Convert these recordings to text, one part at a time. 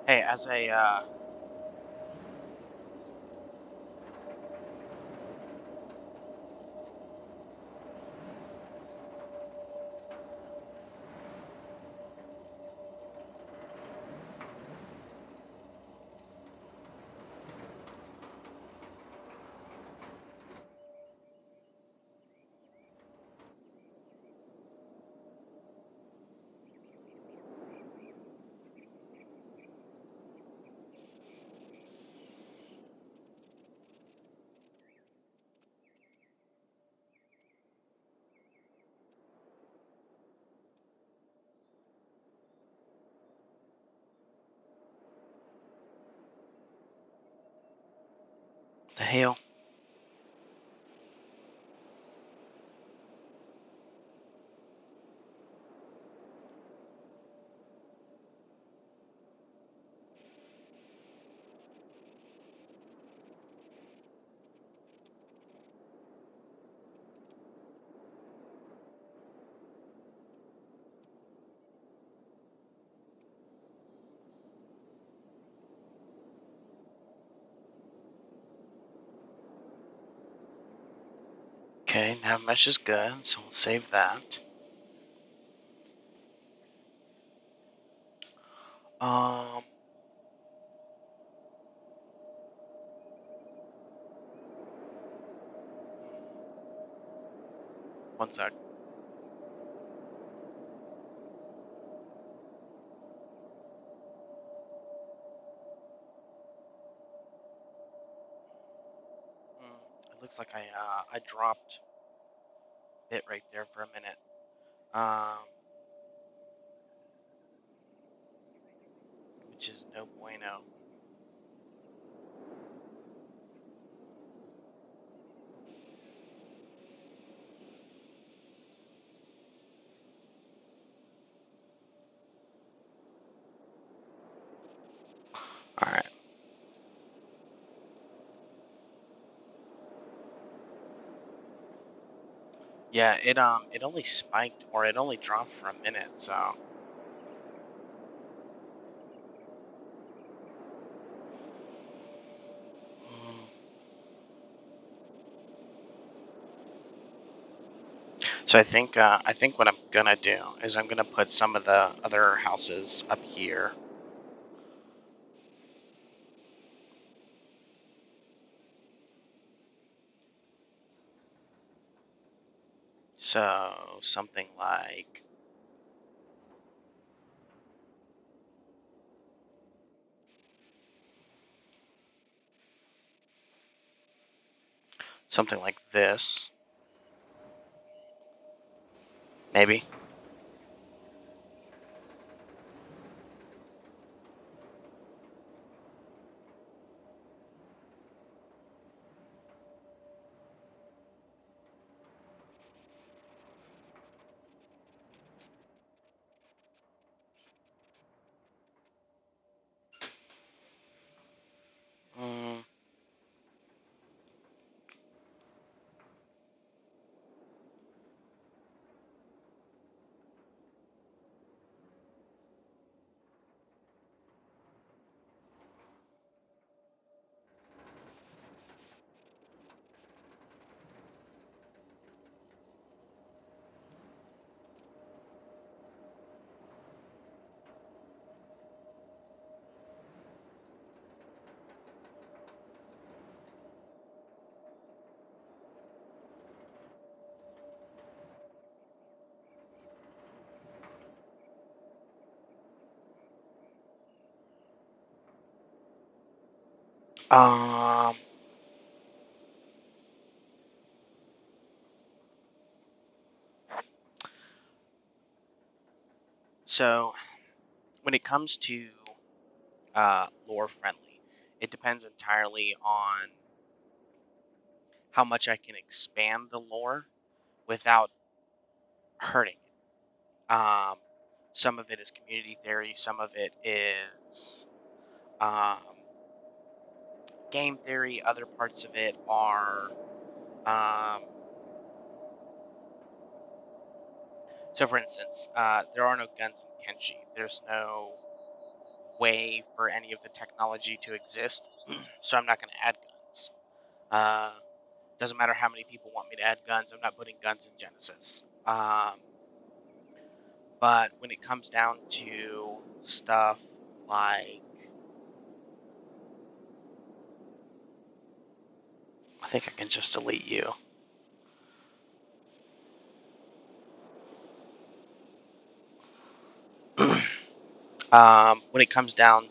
Hey, as a the hell? Okay, nav mesh is good, so we'll save that. Um, one sec. It looks like I dropped it right there for a minute. Which is no bueno. All right. Yeah, it only spiked, or it only dropped for a minute, so. Mm. So I think what I'm gonna do is I'm gonna put some of the other houses up here. So something like this, maybe. Mm, um. So when it comes to lore friendly, it depends entirely on how much I can expand the lore without hurting it. Some of it is community theory, some of it is um, game theory, other parts of it are. Um, so, for instance, there are no guns in Kenshi. There's no way for any of the technology to exist, so I'm not going to add guns. Doesn't matter how many people want me to add guns, I'm not putting guns in Genesis. But when it comes down to stuff like, I think I can just delete you. When it comes down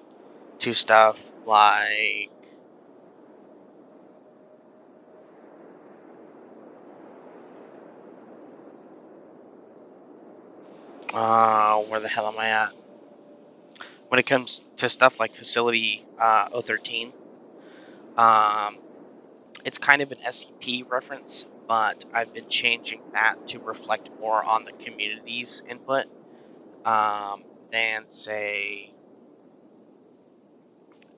to stuff like, where the hell am I at? When it comes to stuff like Facility 013, it's kind of an SCP reference, but I've been changing that to reflect more on the community's input than, say,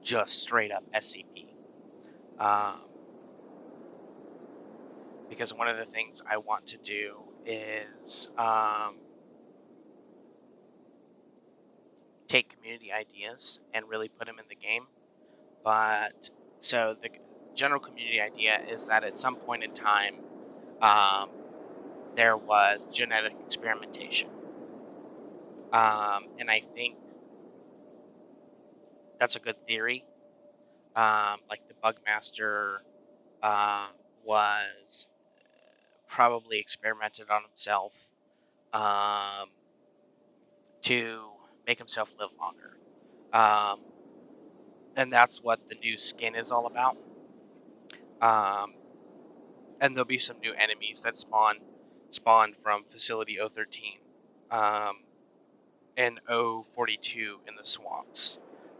just straight up SCP. Because one of the things I want to do is take community ideas and really put them in the game. But so the general community idea is that at some point in time, there was genetic experimentation. And I think that's a good theory. Like the Bugmaster was probably experimented on himself to make himself live longer. And that's what the new skin is all about. And there'll be some new enemies that spawn from Facility 013 and 042 in the swamps.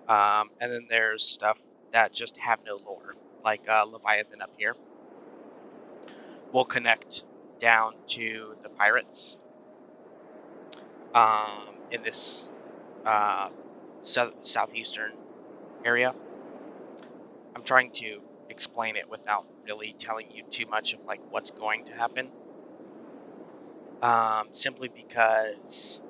And then there's stuff that just have no lore, like Leviathan up here. We'll connect down to the pirates in this southeastern area. I'm trying to explain it without really telling you too much of like what's going to happen. Simply because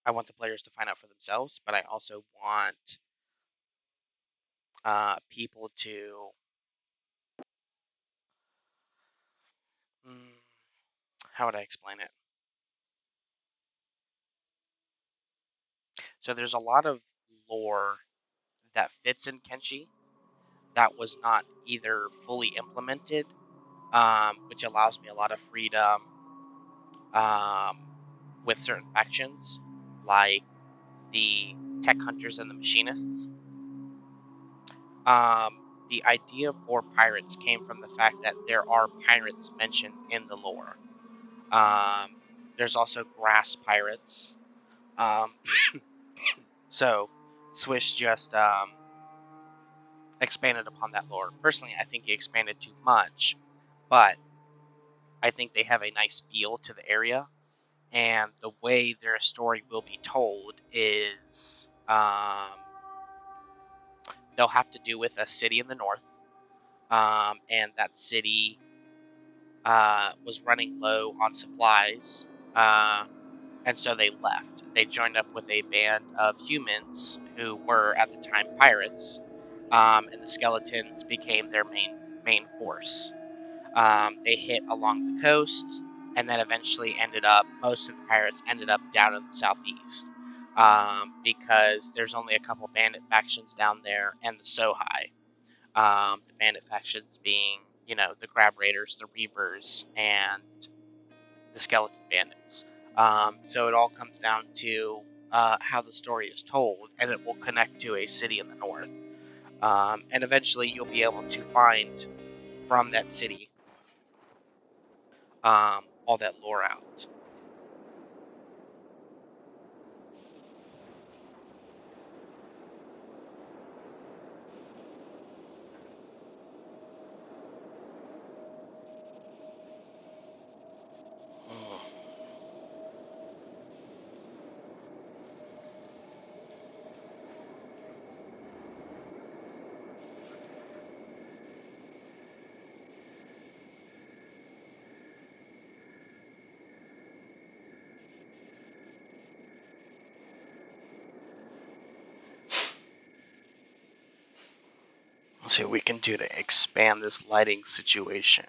I want the players to find out for themselves, but I also want people to how would I explain it? So there's a lot of lore that fits in Kenshi that was not either fully implemented, which allows me a lot of freedom um, with certain factions, like the tech hunters and the machinists. The idea for pirates came from the fact that there are pirates mentioned in the lore. There's also grass pirates. So Swish just expanded upon that lore. Personally, I think he expanded too much, but I think they have a nice feel to the area, and the way their story will be told is they'll have to do with a city in the north, and that city was running low on supplies, and so they left. They joined up with a band of humans who were at the time pirates, and the skeletons became their main force. They hit along the coast, and then eventually most of the pirates ended up down in the southeast, because there's only a couple bandit factions down there and the Sohai. The bandit factions being, the Grab Raiders, the Reavers, and the Skeleton Bandits. So it all comes down to how the story is told, and it will connect to a city in the north. And eventually you'll be able to find from that city all that lore out. Let's see what we can do to expand this lighting situation.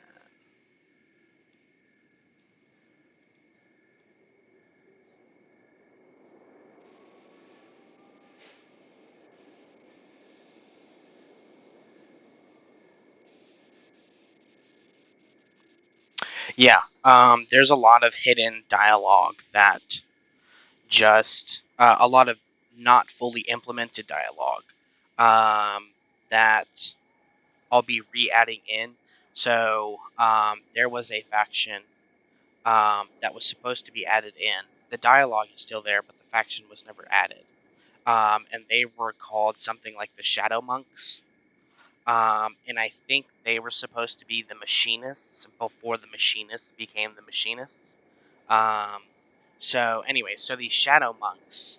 Yeah, there's a lot of hidden dialogue that just a lot of not fully implemented dialogue that I'll be re-adding in. So there was a faction that was supposed to be added in. The dialogue is still there, but the faction was never added. And they were called something like the Shadow Monks. And I think they were supposed to be the Machinists before the Machinists became the Machinists. Um, so these Shadow Monks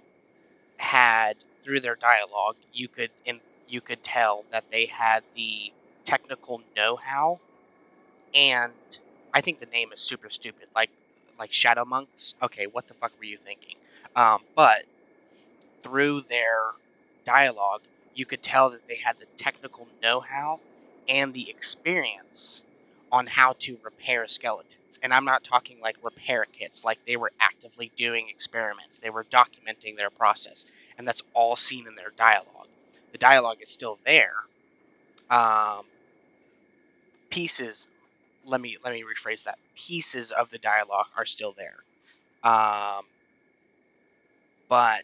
had, through their dialogue, you could tell that they had the technical know-how, and I think the name is super stupid. Like Shadow Monks. Okay, what the fuck were you thinking? But through their dialogue, you could tell that they had the technical know-how and the experience on how to repair skeletons. And I'm not talking like repair kits, like they were actively doing experiments. They were documenting their process, and that's all seen in their dialogue. The dialogue is still there. Um, pieces. Let me rephrase that. Pieces of the dialogue are still there. Um, but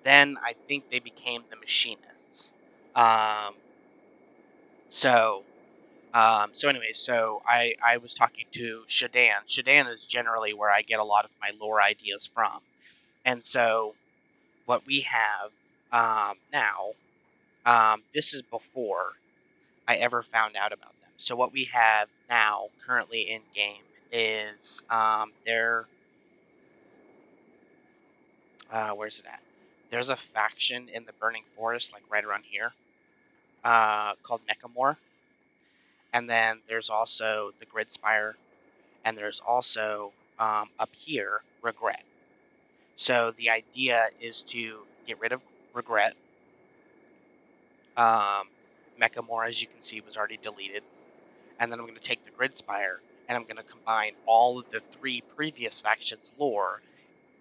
then I think they became the Machinists. Um, so, I was talking to Shadan. Shadan is generally where I get a lot of my lore ideas from. And so, what we have now, this is before I ever found out about them. So, what we have now, currently in game, is where's it at? There's a faction in the Burning Forest, like right around here, called Necamore. And then there's also the Grid Spire, and there's also up here Regret. So the idea is to get rid of Regret. Mechamore, as you can see, was already deleted. And then I'm going to take the Grid Spire, and I'm going to combine all of the three previous factions' lore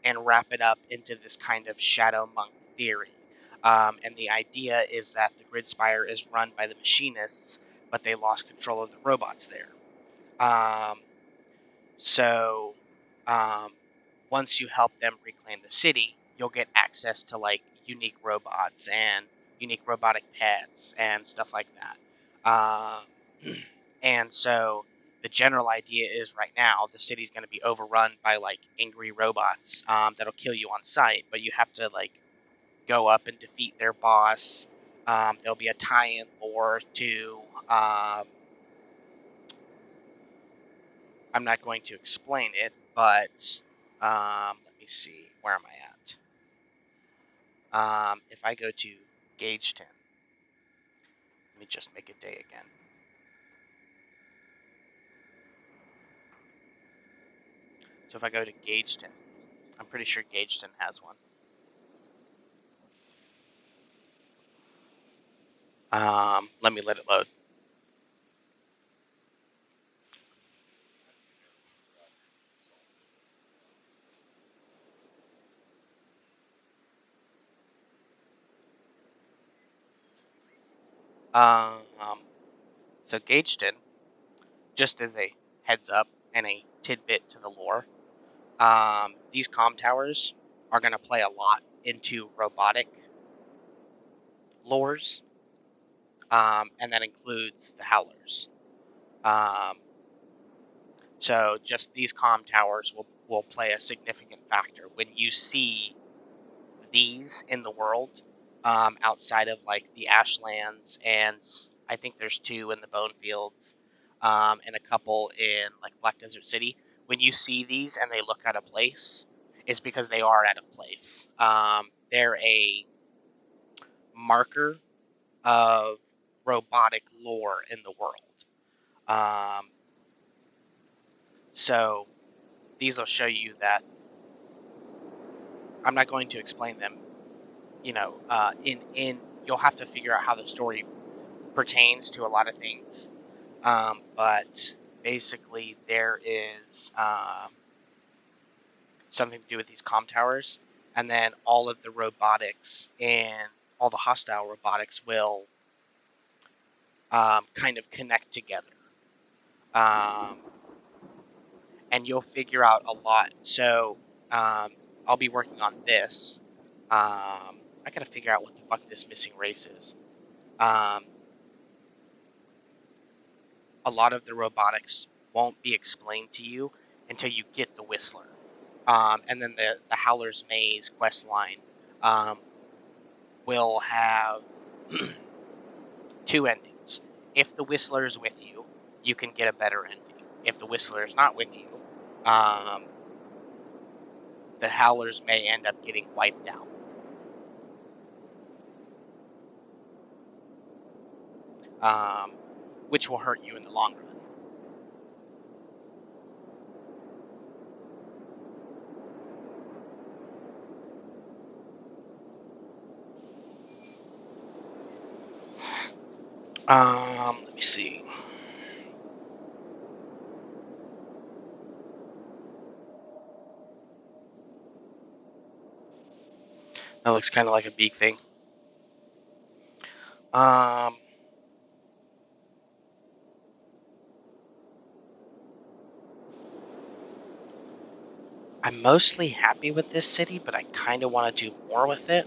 and wrap it up into this kind of Shadow Monk theory. And the idea is that the Grid Spire is run by the Machinists, but they lost control of the robots there. Um, So, um, once you help them reclaim the city, you'll get access to like unique robots and unique robotic pets and stuff like that. And so the general idea is right now the city's going to be overrun by like angry robots that'll kill you on sight, but you have to like go up and defeat their boss. There'll be a tie-in lore to I'm not going to explain it, but let me see. Where am I at? If I go to Gageton, let me just make a day again. So if I go to Gageton, I'm pretty sure Gageton has one. Let me let it load. Um, so Gageton, just as a heads up and a tidbit to the lore, these comm towers are going to play a lot into robotic lores, and that includes the Howlers. Um, So just these comm towers will play a significant factor when you see these in the world, outside of like the Ashlands, and I think there's two in the Bone Fields, and a couple in like Black Desert City. When you see these and they look out of place, it's because they are out of place. They're a marker of robotic lore in the world. Um, so these will show you that I'm not going to explain them. In you'll have to figure out how the story pertains to a lot of things, but basically there is something to do with these comm towers, and then all of the robotics and all the hostile robotics will kind of connect together. Um, and you'll figure out a lot. So I'll be working on this. I gotta figure out what the fuck this missing race is. Um, a lot of the robotics won't be explained to you until you get the Whistler. And then the Howler's Maze quest line um, will have two endings. If the Whistler is with you, you can get a better ending. If the Whistler is not with you, um, the Howlers may end up getting wiped out. Which will hurt you in the long run. Let me see. That looks kind of like a beak thing. I'm mostly happy with this city, but I kind of want to do more with it.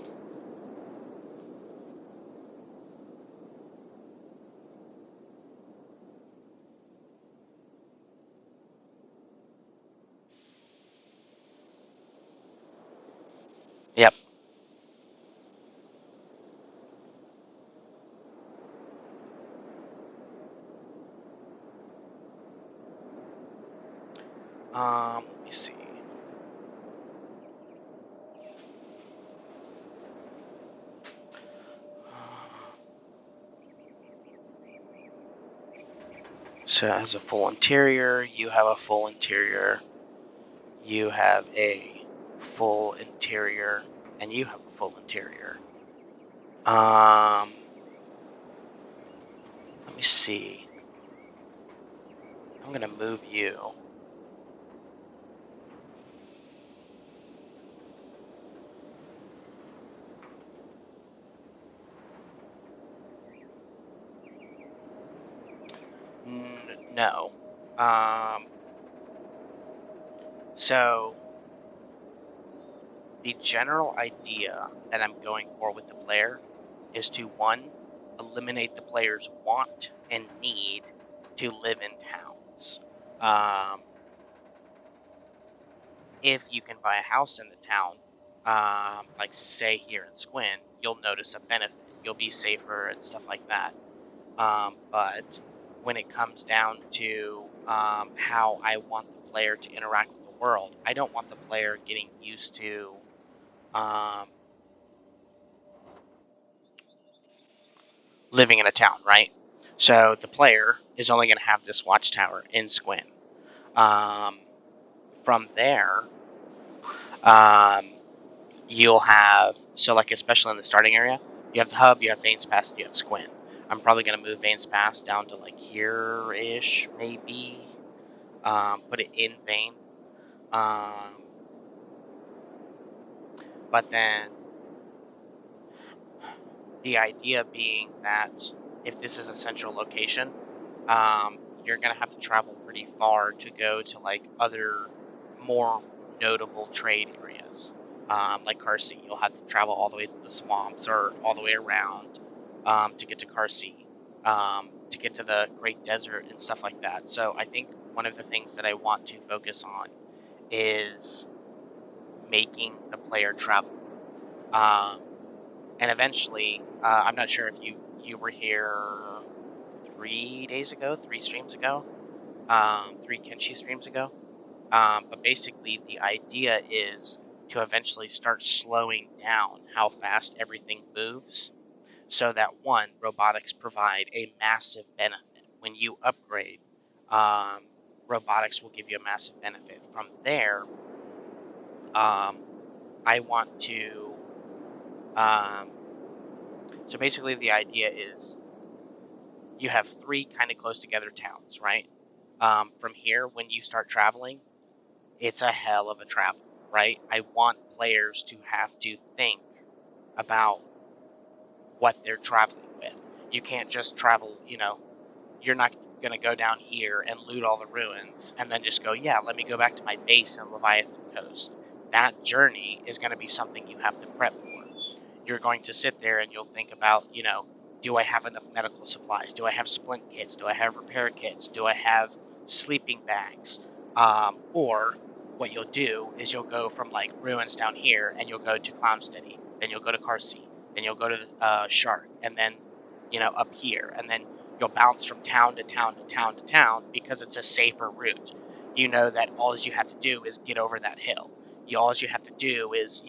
Yep. Let me see. So it has a full interior. You have a full interior. You have a full interior, and you have a full interior. Let me see. I'm gonna move you. No. So the general idea that I'm going for with the player is to, one, eliminate the player's want and need to live in towns. If you can buy a house in the town, like say here in Squin, you'll notice a benefit. You'll be safer and stuff like that. But when it comes down to how I want the player to interact with the world, I don't want the player getting used to living in a town, right? So the player is only going to have this watchtower in Squin. Um, from there, um, you'll have, so like especially in the starting area, you have the hub, you have Vane's Pass, you have Squin. I'm probably going to move Vane's Pass down to like here-ish, maybe. Put it in Vane. But then the idea being that if this is a central location, you're going to have to travel pretty far to go to like other more notable trade areas. Like Carsey, you'll have to travel all the way through the swamps or all the way around to get to Carsey, to get to the Great Desert and stuff like that. So I think one of the things that I want to focus on is making the player travel. Um, and eventually, I'm not sure if you were here 3 days ago, 3 streams ago, 3 Kenshi streams ago. But basically, the idea is to eventually start slowing down how fast everything moves, so that one, robotics provide a massive benefit. When you upgrade, um, robotics will give you a massive benefit. From there, I want to. So basically, the idea is you have 3 kind of close together towns, right? From here, when you start traveling, it's a hell of a travel, right? I want players to have to think about what they're traveling with. You can't just travel, you're not going to go down here and loot all the ruins and then just go, yeah, let me go back to my base in Leviathan Coast. That journey is going to be something you have to prep for. You're going to sit there and you'll think about, do I have enough medical supplies? Do I have splint kits? Do I have repair kits? Do I have sleeping bags? Or what you'll do is you'll go from like ruins down here and you'll go to Clownsteady, then you'll go to Carsey, then you'll go to Shark, and then up here, and then you'll bounce from town to town to town to town because it's a safer route. You know that all you have to do is get over that hill. All you have to do is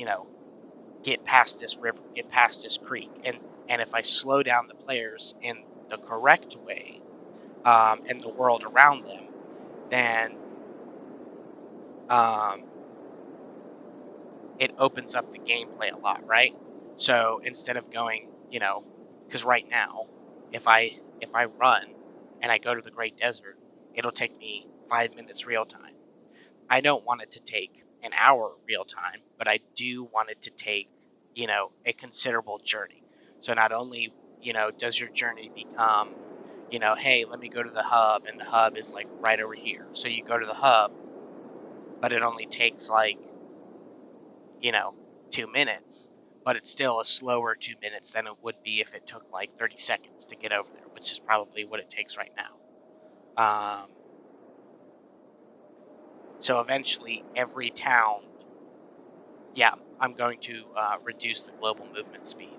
get past this river, get past this creek, and if I slow down the players in the correct way, and the world around them, then um, it opens up the gameplay a lot, right? So instead of going, because right now, if I run and I go to the Great Desert, it'll take me 5 minutes real time. I don't want it to take an hour real time, but I do want it to take, a considerable journey. So not only, does your journey become, hey, let me go to the hub, and the hub is like right over here. So you go to the hub, but it only takes like, you know, 2 minutes, but it's still a slower 2 minutes than it would be if it took like 30 seconds to get over there, which is probably what it takes right now. So eventually, every town, yeah, I'm going to reduce the global movement speed.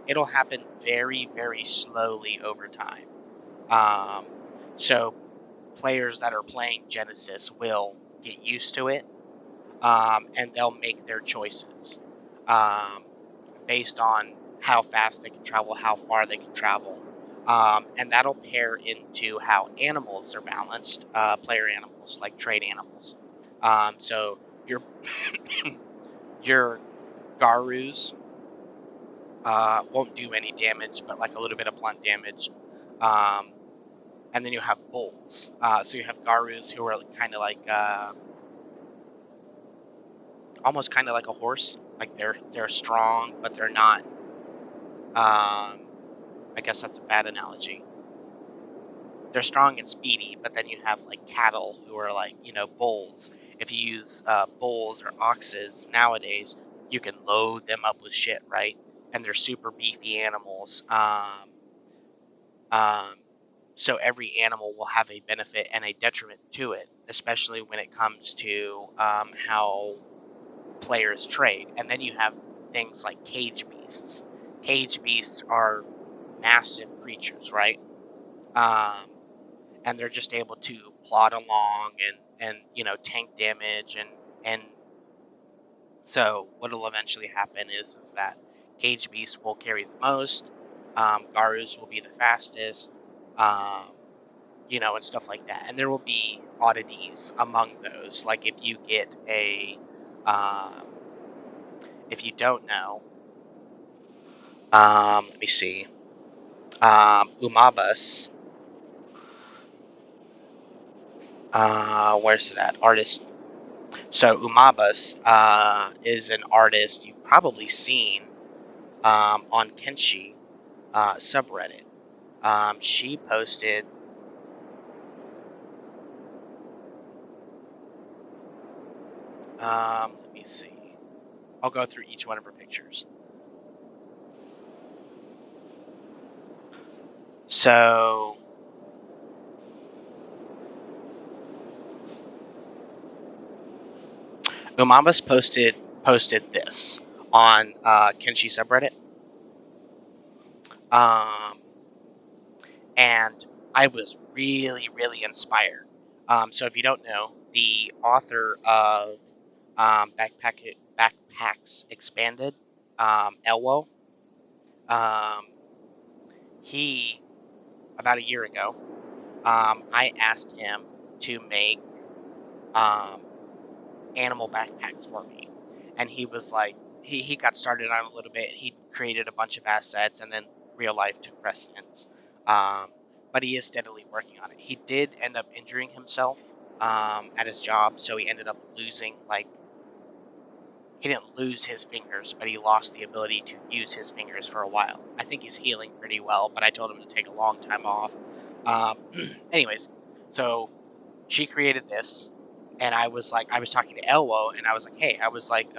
It'll happen very, very slowly over time. So players that are playing Genesis will get used to it, and they'll make their choices based on how fast they can travel, how far they can travel. And that'll pair into how animals are balanced, player animals, like trade animals. So your your Garus won't do any damage, but like a little bit of blunt damage. And then you have bulls. So you have Garus who are kind of like almost kind of like a horse. Like they're strong, but they're not. I guess that's a bad analogy. They're strong and speedy, but then you have like cattle who are like bulls. If you use bulls or oxes nowadays, you can load them up with shit, right? And they're super beefy animals. Um, so every animal will have a benefit and a detriment to it, especially when it comes to how players trade. And then you have things like cage beasts. Cage beasts are massive creatures, right? And they're just able to plod along and tank damage and so what'll eventually happen is that cage beasts will carry the most, Garus will be the fastest, um, and stuff like that. And there will be oddities among those. Like if you get um, if you don't know, let me see, Umabas. Where's it at? Artist. So Umabas is an artist you've probably seen on Kenshi subreddit. She posted. Let me see. I'll go through each one of her pictures. So Umabas posted this on Kenshi subreddit. Um, and I was really, really inspired. So if you don't know, the author of Backpacks Expanded, Elwo, he, about a year ago, I asked him to make um, animal backpacks for me. And he was like, he got started on a little bit. He created a bunch of assets, and then real life took precedence. but he is steadily working on it. He did end up injuring himself at his job, so he ended up losing, like, he didn't lose his fingers, but he lost the ability to use his fingers for a while. I think he's healing pretty well, but I told him to take a long time off. Anyways, so she created this, and I was talking to Elwo, and I was like, hey, I was like,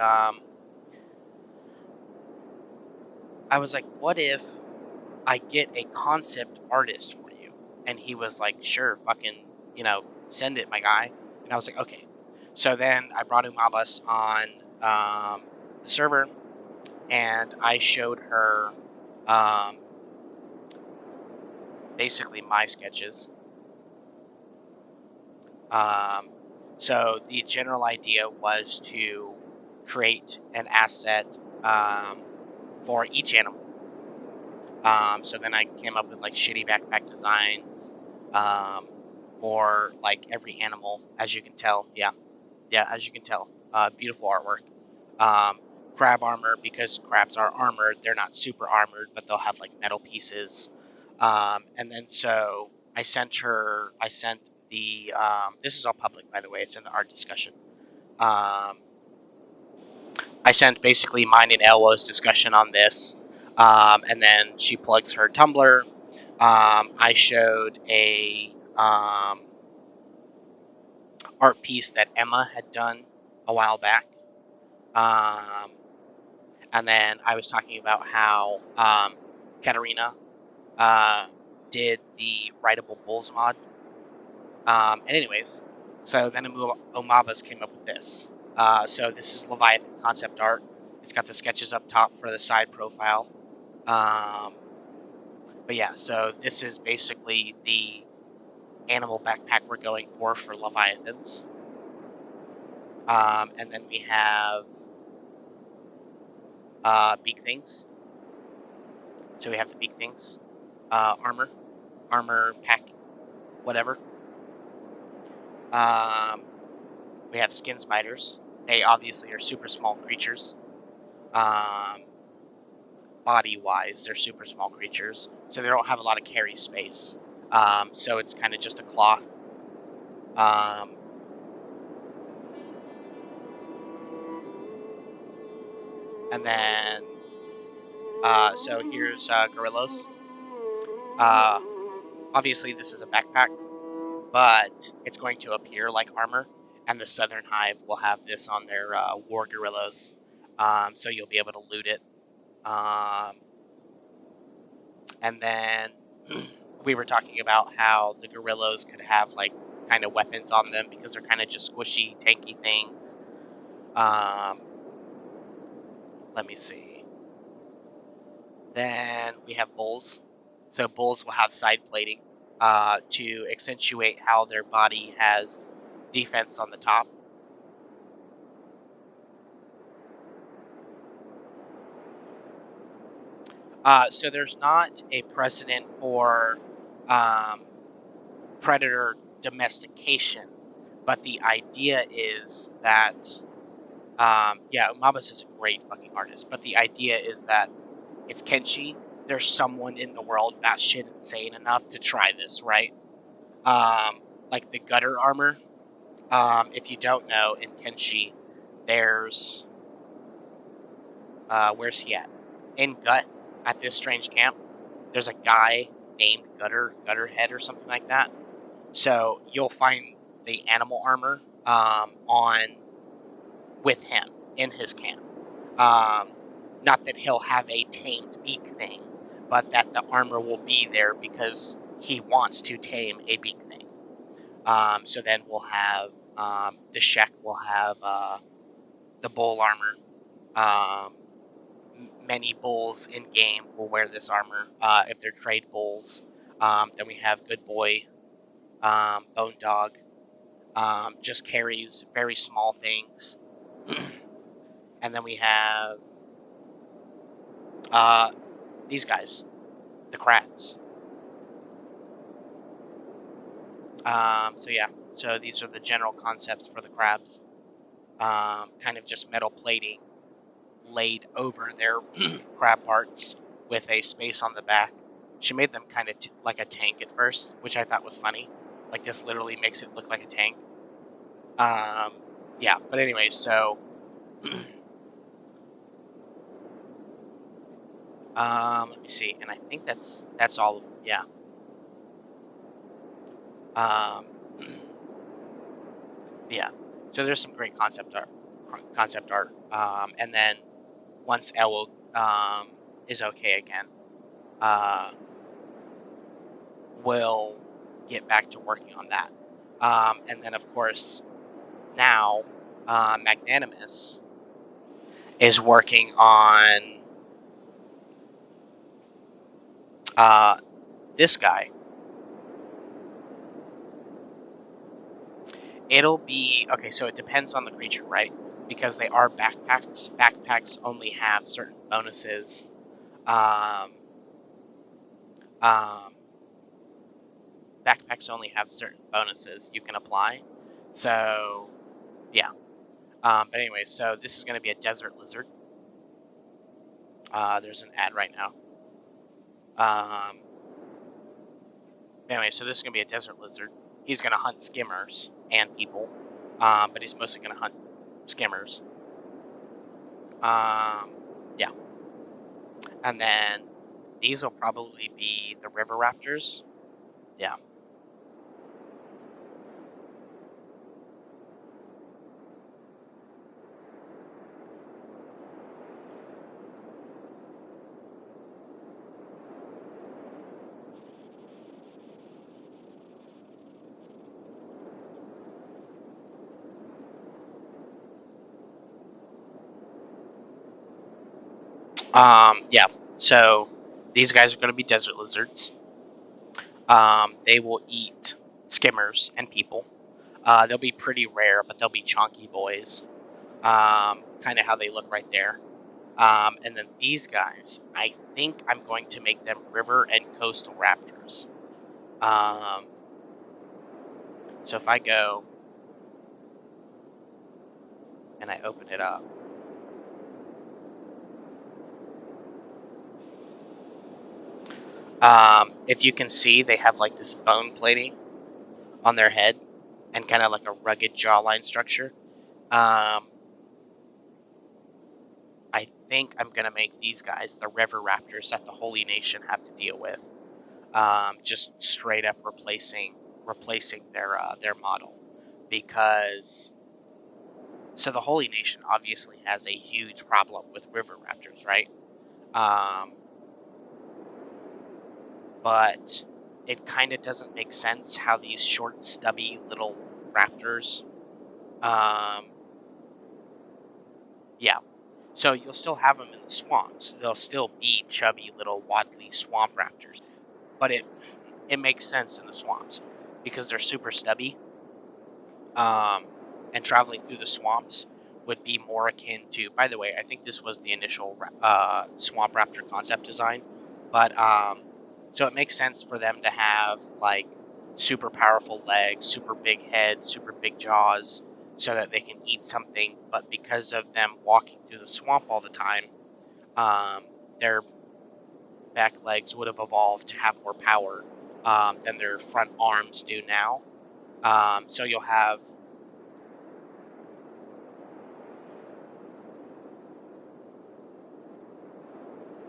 what if I get a concept artist for you? And he was like, sure, fucking, send it, my guy. And I was like, okay. So then I brought Umabas on the server, and I showed her basically my sketches. So the general idea was to create an asset for each animal. So then I came up with like shitty backpack designs for like every animal, as you can tell. Yeah, as you can tell. Beautiful artwork. Crab armor, because crabs are armored. They're not super armored, but they'll have like metal pieces. And then so I sent the, this is all public, by the way. It's in the art discussion. I sent basically mine and Elwo's discussion on this. And then she plugs her Tumblr. I showed a art piece that Emma had done a while back. And then I was talking about how Katarina did the Writable Bulls mod. And anyways, so then Omabas came up with this. So this is Leviathan Concept Art. It's got the sketches up top for the side profile. But yeah, so this is basically the animal backpack we're going for Leviathans. And then we have big things. So we have the big things. Armor pack, whatever. We have skin spiders. They obviously are super small creatures. Body-wise, they're super small creatures, so they don't have a lot of carry space. So it's kind of just a cloth. And then, so here's gorillas. Obviously, this is a backpack, but it's going to appear like armor, and the Southern Hive will have this on their war gorillas, so you'll be able to loot it. And then we were talking about how the gorillas could have like kind of weapons on them because they're kind of just squishy, tanky things. Let me see. Then we have bulls. So bulls will have side plating to accentuate how their body has defense on the top. So there's not a precedent for predator domestication, but the idea is that, Umabas is a great fucking artist, but the idea is that it's Kenshi. There's someone in the world batshit insane enough to try this, right? Like the gutter armor. If you don't know, in Kenshi, there's where's he at? In Gut, at this strange camp, there's a guy named Gutterhead or something like that. So you'll find the animal armor on with him in his camp. Not that he'll have a tamed beak thing, but that the armor will be there because he wants to tame a beak thing. So then we'll have the Shek will have the bull armor. Many bulls in game will wear this armor if they're trade bulls. Then we have Good Boy, Bone Dog, just carries very small things. And then we have these guys, the crabs. So yeah, so these are the general concepts for the crabs. Kind of just metal plating laid over their crab parts with a space on the back she made them kind of like a tank at first, which I thought was funny. Like, this literally makes it look like a tank. Yeah, but anyway, so let me see, and I think that's all. Yeah. Yeah. So there's some great concept art. And then once Elle is okay again, we'll get back to working on that. And then of course now Magnanimous is working on this guy. It'll be okay. So it depends on the creature, right? Because they are backpacks. Backpacks only have certain bonuses. Um, Backpacks only have certain bonuses you can apply. So, yeah. But anyway, so this is going to be a desert lizard. There's an ad right now. Anyway, so this is going to be a desert lizard. He's going to hunt skimmers and people, but he's mostly going to hunt skimmers. Yeah. And then these will probably be the river raptors. Yeah. Yeah. So these guys are going to be desert lizards. They will eat skimmers and people. They'll be pretty rare, but they'll be chonky boys. Kind of how they look right there. And then these guys, I think I'm going to make them river and coastal raptors. So if I go and I open it up, if you can see, they have like this bone plating on their head and kind of like a rugged jawline structure. I think I'm gonna make these guys the river raptors that the Holy Nation have to deal with. Just straight up replacing their model, because so the Holy Nation obviously has a huge problem with river raptors, right? But it kind of doesn't make sense how these short, stubby little raptors. Yeah. So you'll still have them in the swamps. They'll still be chubby little waddly swamp raptors, but it makes sense in the swamps because they're super stubby. And traveling through the swamps would be more akin to. By the way, I think this was the initial swamp raptor concept design, but so it makes sense for them to have like super powerful legs, super big head, super big jaws, so that they can eat something. But because of them walking through the swamp all the time, their back legs would have evolved to have more power than their front arms do now. So you'll have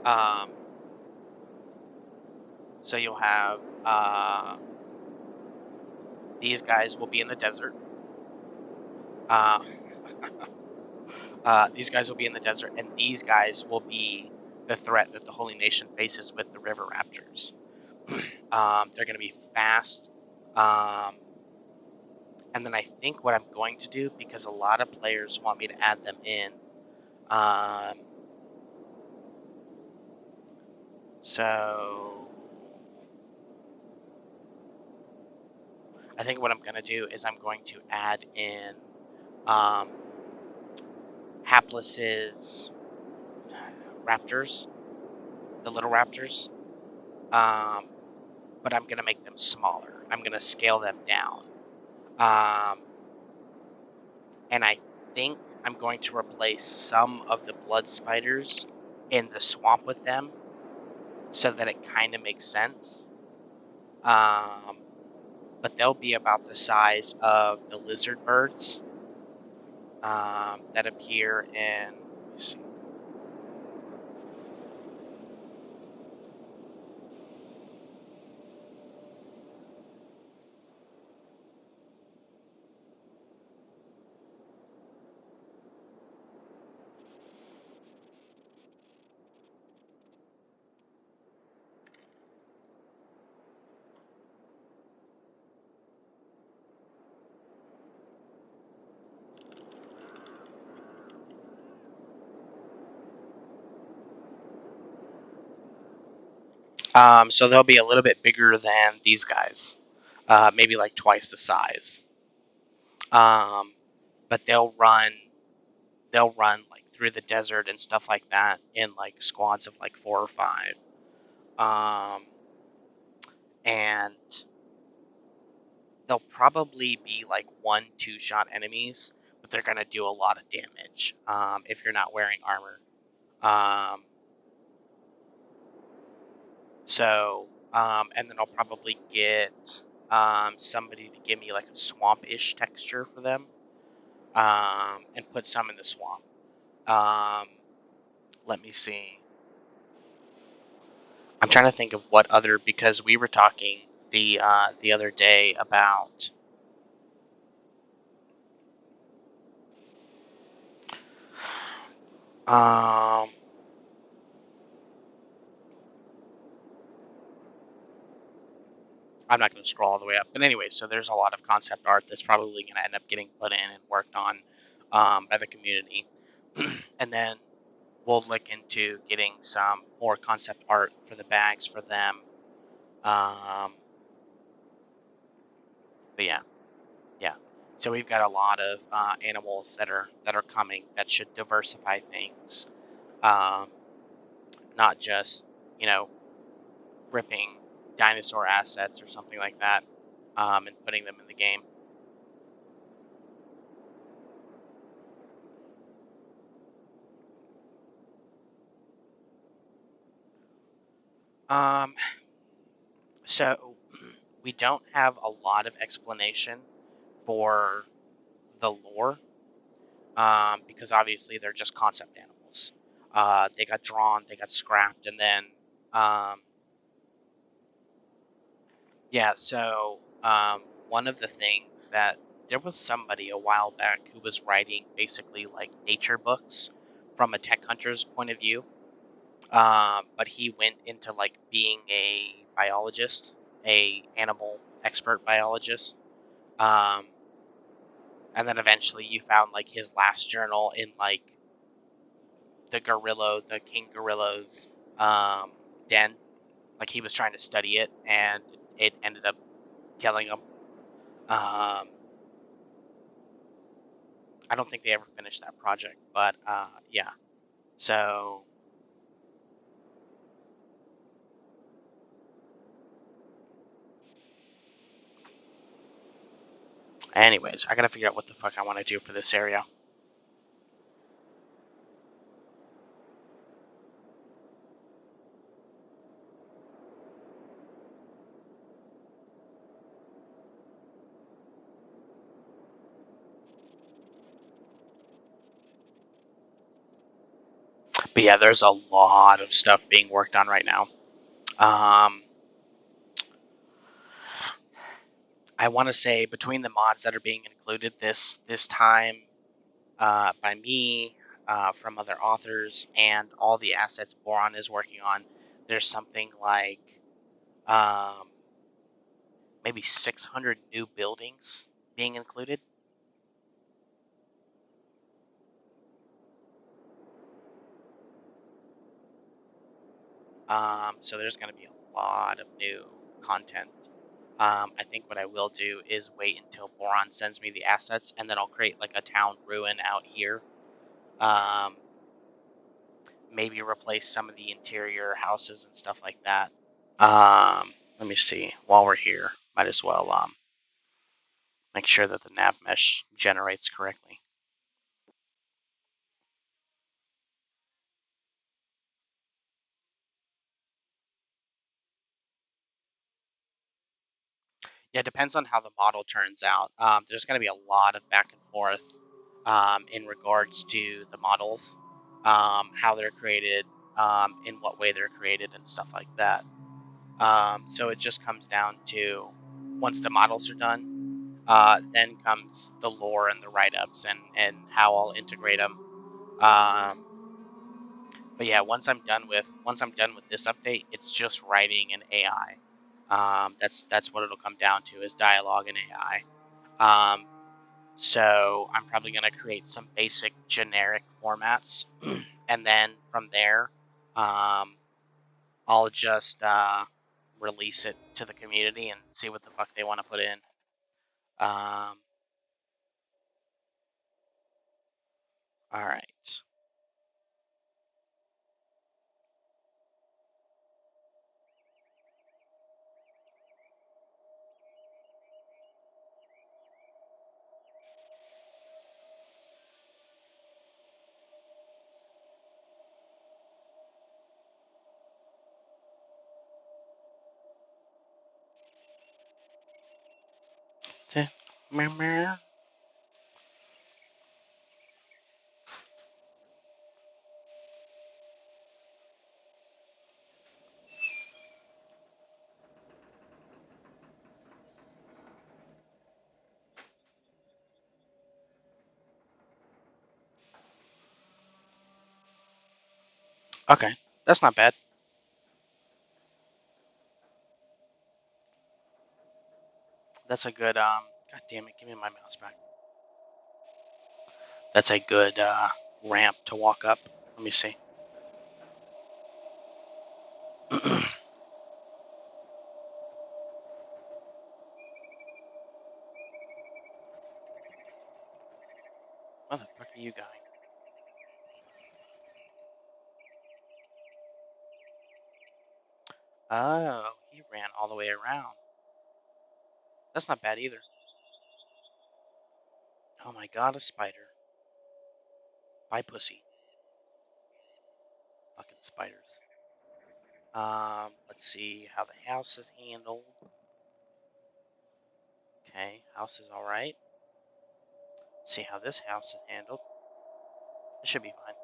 um, so you'll have these guys will be in the desert. Uh, these guys will be in the desert, and these guys will be the threat that the Holy Nation faces with the river raptors. They're going to be fast. And then I think what I'm going to do, because a lot of players want me to add them in, so I think what I'm going to do is I'm going to add in Haplus's raptors, the little raptors, but I'm going to make them smaller. I'm going to scale them down. And I think I'm going to replace some of the blood spiders in the swamp with them. so that it kind of makes sense. But they'll be about the size of the lizard birds that appear in. Let's see. So they'll be a little bit bigger than these guys, maybe like twice the size. But they'll run like through the desert and stuff like that in like squads of like 4 or 5. And they'll probably be like 1-2 shot enemies, but they're gonna do a lot of damage if you're not wearing armor. Um, and then I'll probably get somebody to give me like a swamp-ish texture for them, and put some in the swamp. Let me see. I'm trying to think of what other, because we were talking the other day about um I'm not going to scroll all the way up, but anyway, so there's a lot of concept art that's probably going to end up getting put in and worked on by the community, and then we'll look into getting some more concept art for the bags for them. But yeah. So we've got a lot of animals that are coming that should diversify things, um, not just you know ripping dinosaur assets or something like that, and putting them in the game. Um, so we don't have a lot of explanation for the lore, because obviously they're just concept animals. They got drawn, they got scrapped, and then um, yeah. So one of the things that there was somebody a while back who was writing basically like nature books from a tech hunter's point of view. But he went into like being a biologist, a animal expert biologist. Um, and then eventually you found like his last journal in like the king gorilla's den. Like he was trying to study it, and it ended up killing him. Um, I don't think they ever finished that project, but yeah. So, anyways, I gotta figure out what the fuck I want to do for this area. But yeah, there's a lot of stuff being worked on right now. Um, I want to say between the mods that are being included this time, by me, from other authors, and all the assets Boron is working on, there's something like um, maybe 600 new buildings being included. So there's going to be a lot of new content. I think what I will do is wait until Boron sends me the assets, and then I'll create like a town ruin out here. Um, Maybe replace some of the interior houses and stuff like that. Let me see. While we're here, might as well make sure that the nav mesh generates correctly. Yeah, it depends on how the model turns out. There's going to be a lot of back and forth in regards to the models, how they're created, in what way they're created, and stuff like that. So it just comes down to once the models are done, then comes the lore and the write-ups and how I'll integrate them. But yeah, once I'm done with this update, it's just writing and AI. That's what it'll come down to is dialogue and AI. Um, so I'm probably gonna create some basic generic formats, and then from there, um, I'll just release it to the community and see what the fuck they want to put in. Um, all right. Okay, that's not bad. That's a good God damn it, give me my mouse back. That's a good ramp to walk up. Let me see. Where the fuck are you going? Oh, he ran all the way around. That's not bad either. Oh my god, a spider. Bye, pussy. Fucking spiders. Let's see how the house is handled. Okay, house is alright. See how this house is handled. It should be fine.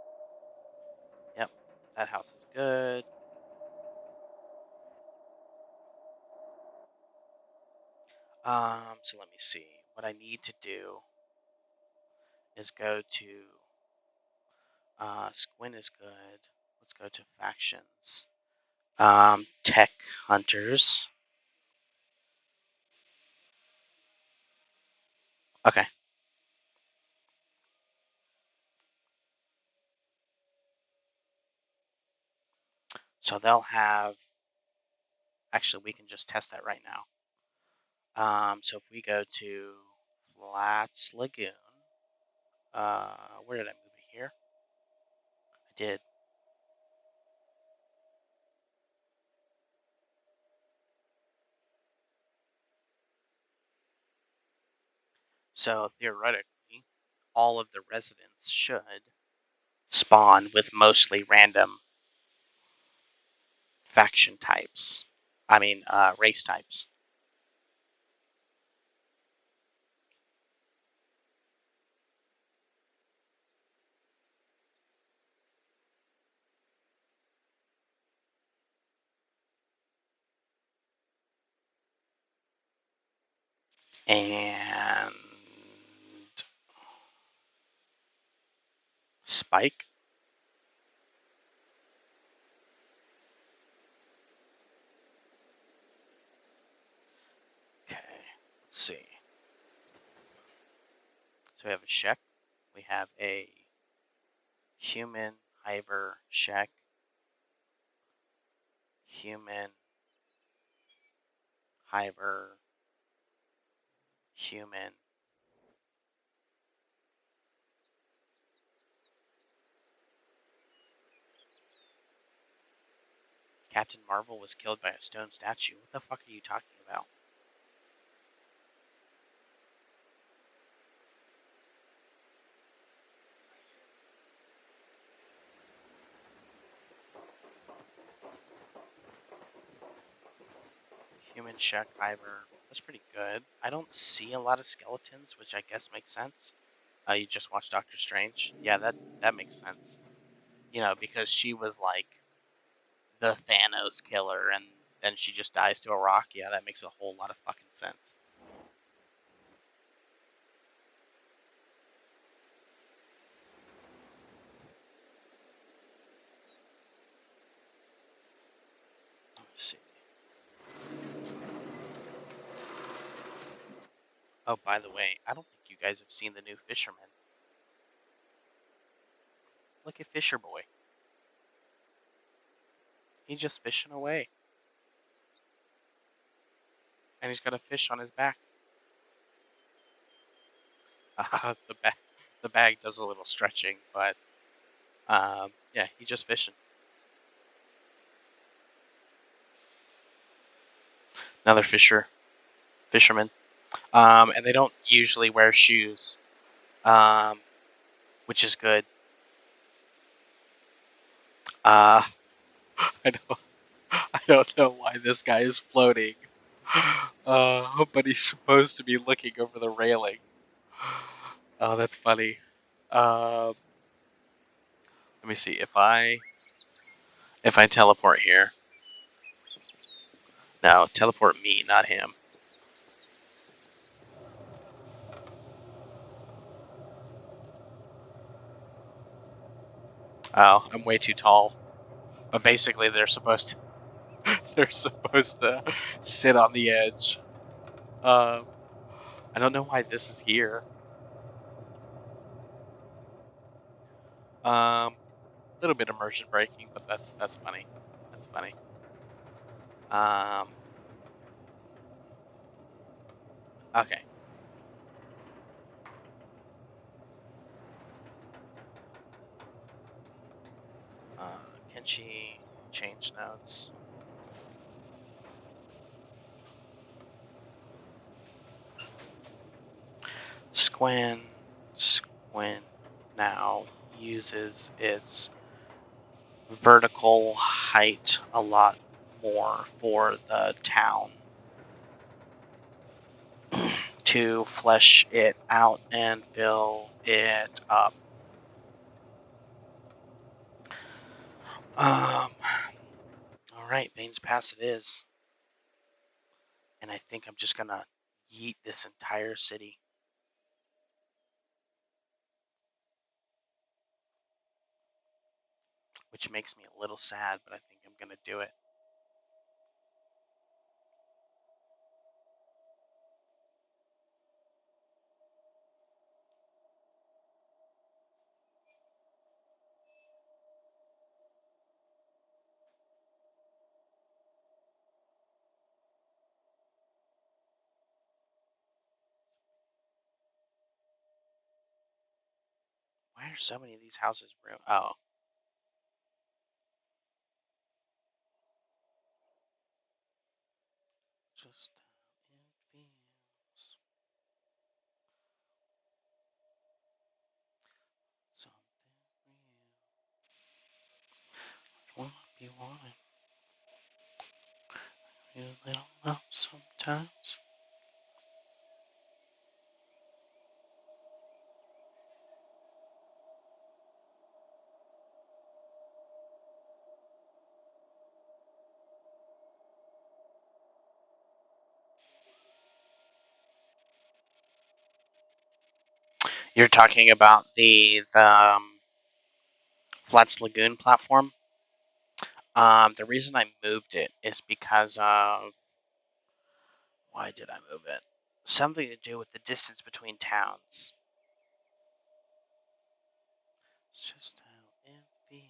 Yep, that house is good. So let me see. What I need to do is go to Squint is good. Let's go to factions. Tech hunters. Okay. So they'll have. Actually, we can just test that right now. So if we go to Flats Lagoon, where did I move it here? I did. So theoretically, all of the residents should spawn with mostly random faction types. I mean, race types. And Spike. Okay, let's see. So we have a Shek. We have a human Hyver Shek. Human Hyver. Human. Captain Marvel was killed by a stone statue. What the fuck are you talking about? Human Shek Hyver. That's pretty good. I don't see a lot of skeletons, which I guess makes sense. You just watched Doctor Strange. Yeah, that makes sense. You know, because she was like the Thanos killer, and then she just dies to a rock. Yeah, that makes a whole lot of fucking sense. Let's see. Oh, by the way, I don't think you guys have seen the new Fisherman. Look at Fisher Boy. He's just fishing away, and he's got a fish on his back. The bag does a little stretching, but yeah, he's just fishing. Another fisherman. And they don't usually wear shoes, um, which is good. Uh, I don't, I don't know why this guy is floating, but he's supposed to be looking over the railing. Oh, that's funny. Um, Let me see if I teleport here. No, teleport me, not him. Oh, I'm way too tall. But basically, they're supposed to sit on the edge. Um, I don't know why this is here. Little bit immersion breaking, but that's funny. That's funny. Um, okay. Kenshi change notes. Squin now uses its vertical height a lot more for the town to flesh it out and fill it up. Um, all right, Bane's Pass it is, and I think I'm just gonna yeet this entire city, which makes me a little sad, but I think I'm gonna do it. Why are so many of these houses ruined? Oh, just it feels something real. What you wanted, you little love sometimes. You're talking about the Flats Lagoon platform. The reason I moved it is because of why did I move it? Something to do with the distance between towns. It's just how it feels.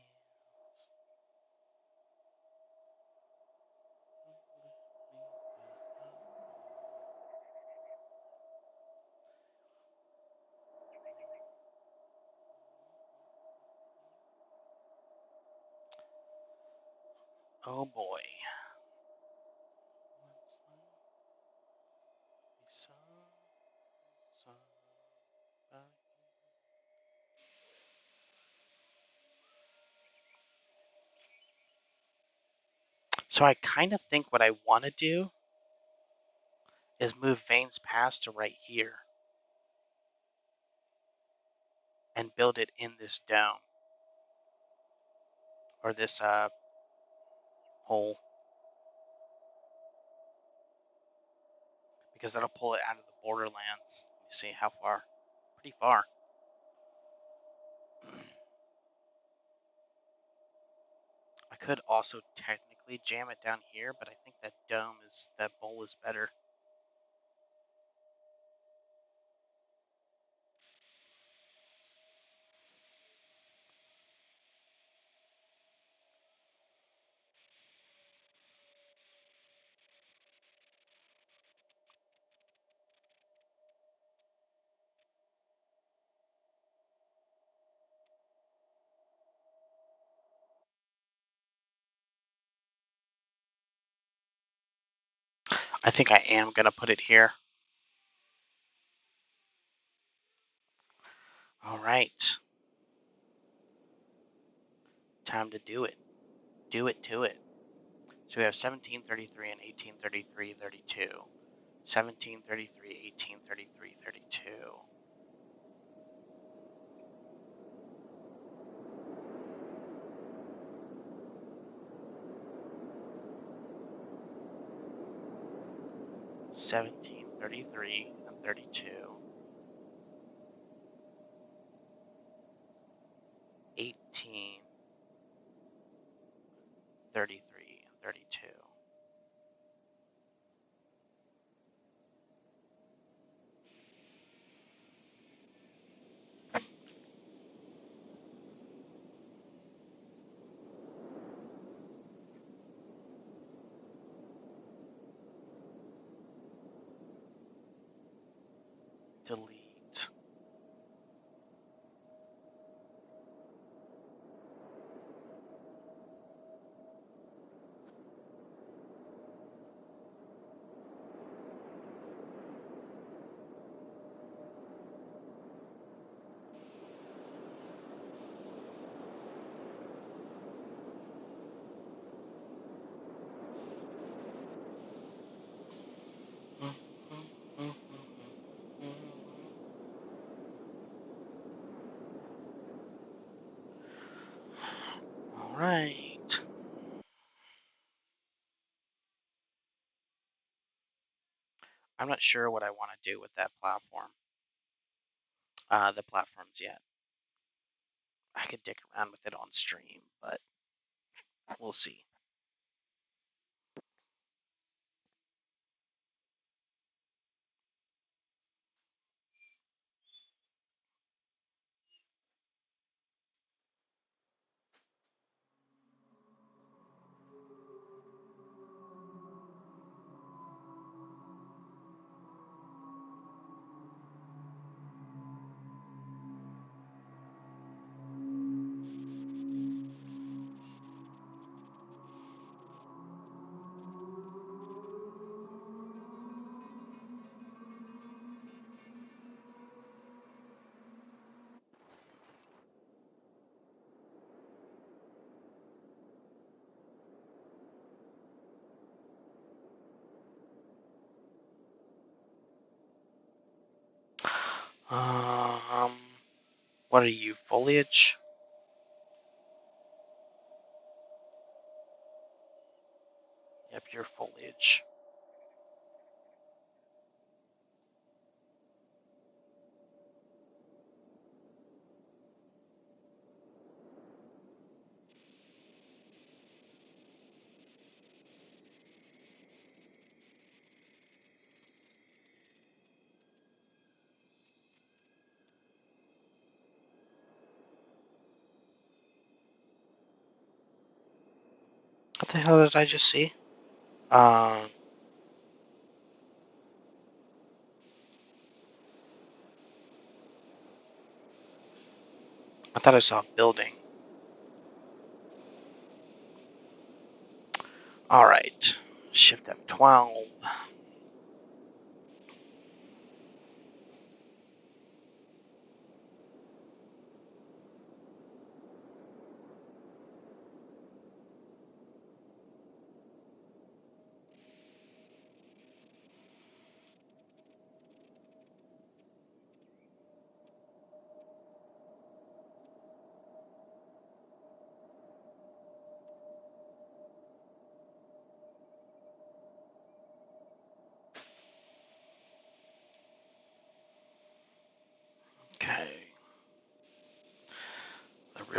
Oh boy. So I kind of think what I want to do is move Vane's Pass to right here and build it in this dome or this hole, because that'll pull it out of the borderlands. You see how far? Pretty far. I could also technically jam it down here, but I think that bowl is better. I think I am going to put it here. All right. Time to do it. Do it to it. So we have 1733 and 1833, 32. 1733, 1833, 32. Seventeen 33 and 32. 18 33 and 32. Delete. All right. I'm not sure what I want to do with that platform. The platforms yet. I could dick around with it on stream, but we'll see. What are you, foliage? Yep, you're foliage. What the hell did I just see? I thought I saw a building. All right. Shift F12.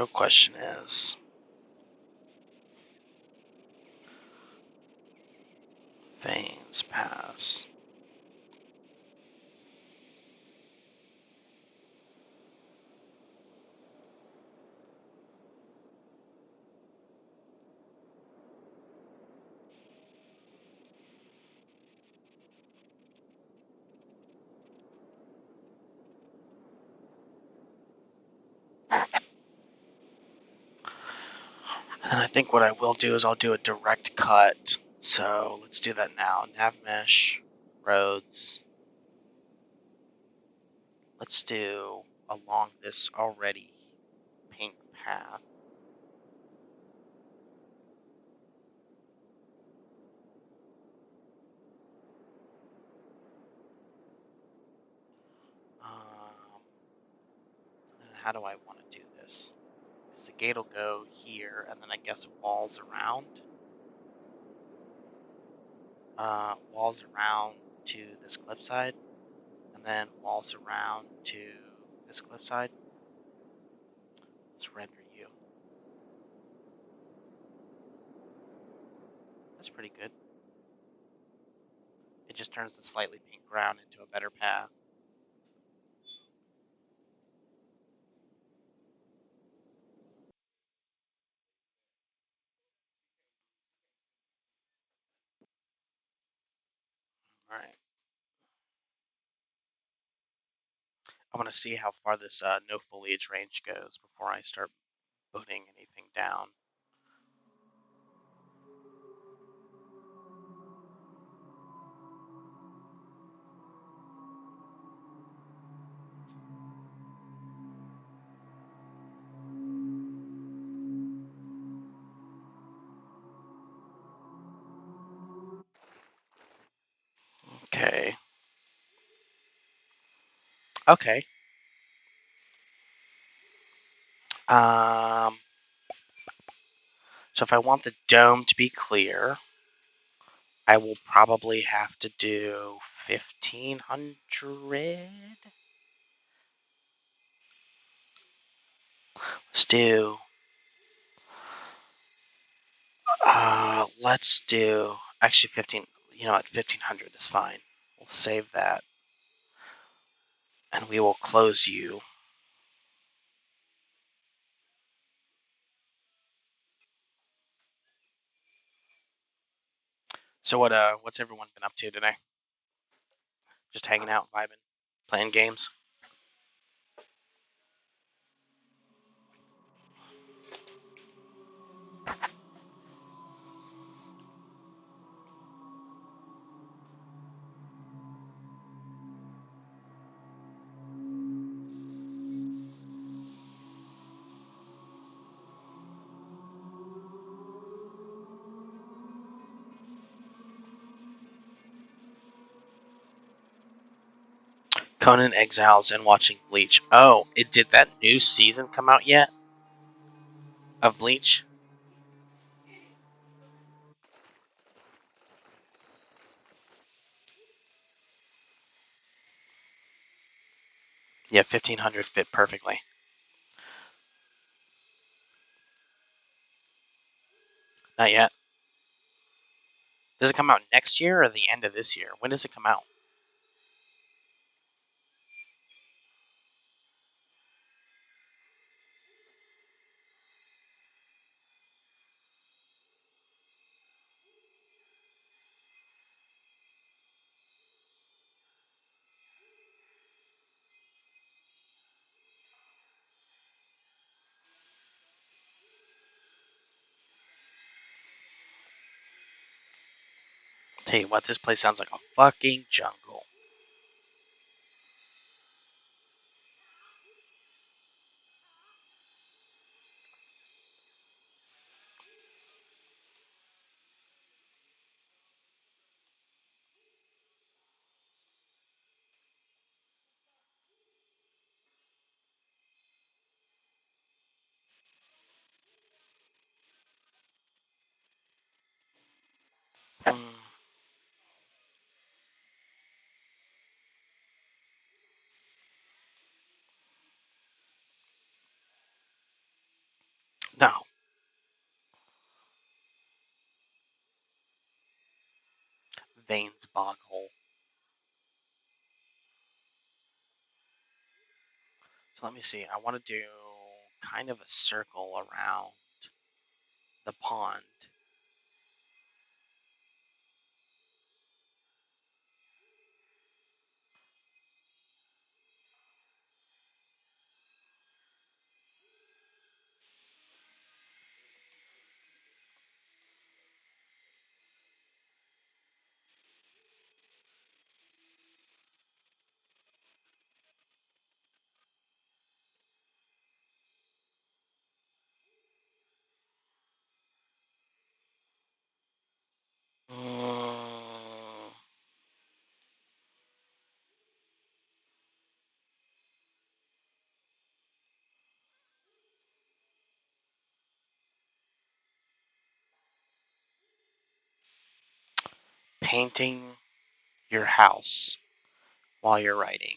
real question is, veins pass. And I think what I will do is I'll do a direct cut. So let's do that now. Nav mesh, roads. Let's do along this already pink path. And how do I want to do this? Because the gate will go here, and then I guess walls around. Walls around to this cliffside, and then walls around to this cliffside. Let's render you. That's pretty good. It just turns the slightly pink ground into a better path. Alright. I want to see how far this no foliage range goes before I start putting anything down. Okay. Okay. So if I want the dome to be clear, I will probably have to do 1500. Let's do. Let's do. Actually, 15. You know what? 1500 is fine. We'll save that. And we will close you. So what's everyone been up to today? Just hanging out, vibing, playing games. Conan Exiles and watching Bleach. Oh, did that new season come out yet? Of Bleach? Yeah, 1500 fit perfectly. Not yet. Does it come out next year or the end of this year? When does it come out? Tell you what, this place sounds like a fucking jungle. Mm. Vane's bog hole. So let me see. I want to do kind of a circle around the pond. Painting your house while you're writing.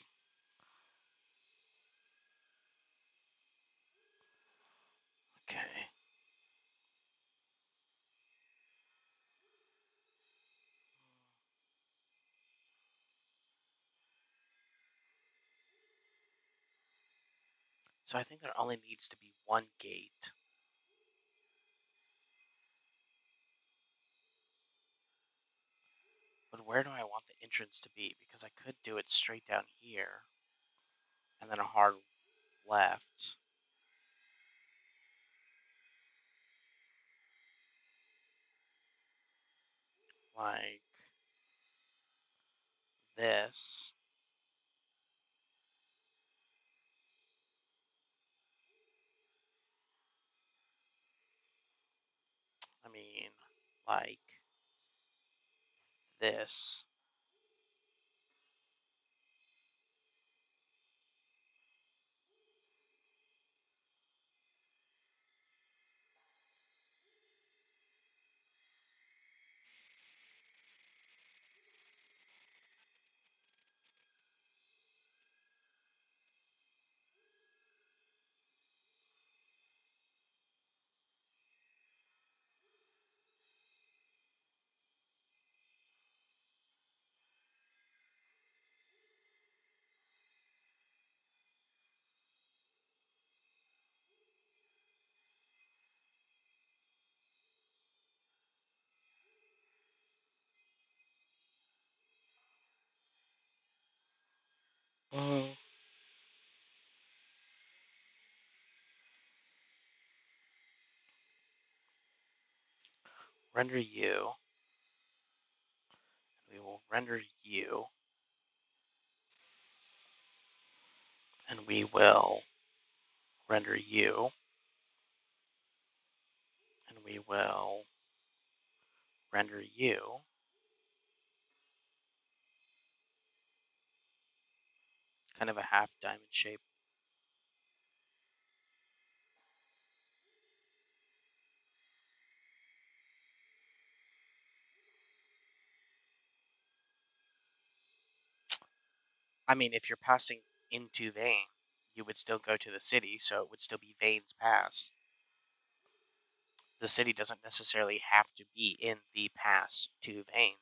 Okay. So I think there only needs to be one gate. But where do I want the entrance to be? Because I could do it straight down here. And then a hard left. Like this. I mean, like this. Mm. Render you. We will render you. And we will render you. And we will render you. Kind of a half diamond shape. I mean, if you're passing into Vane, you would still go to the city, so it would still be Vane's pass. The city doesn't necessarily have to be in the pass to Vane.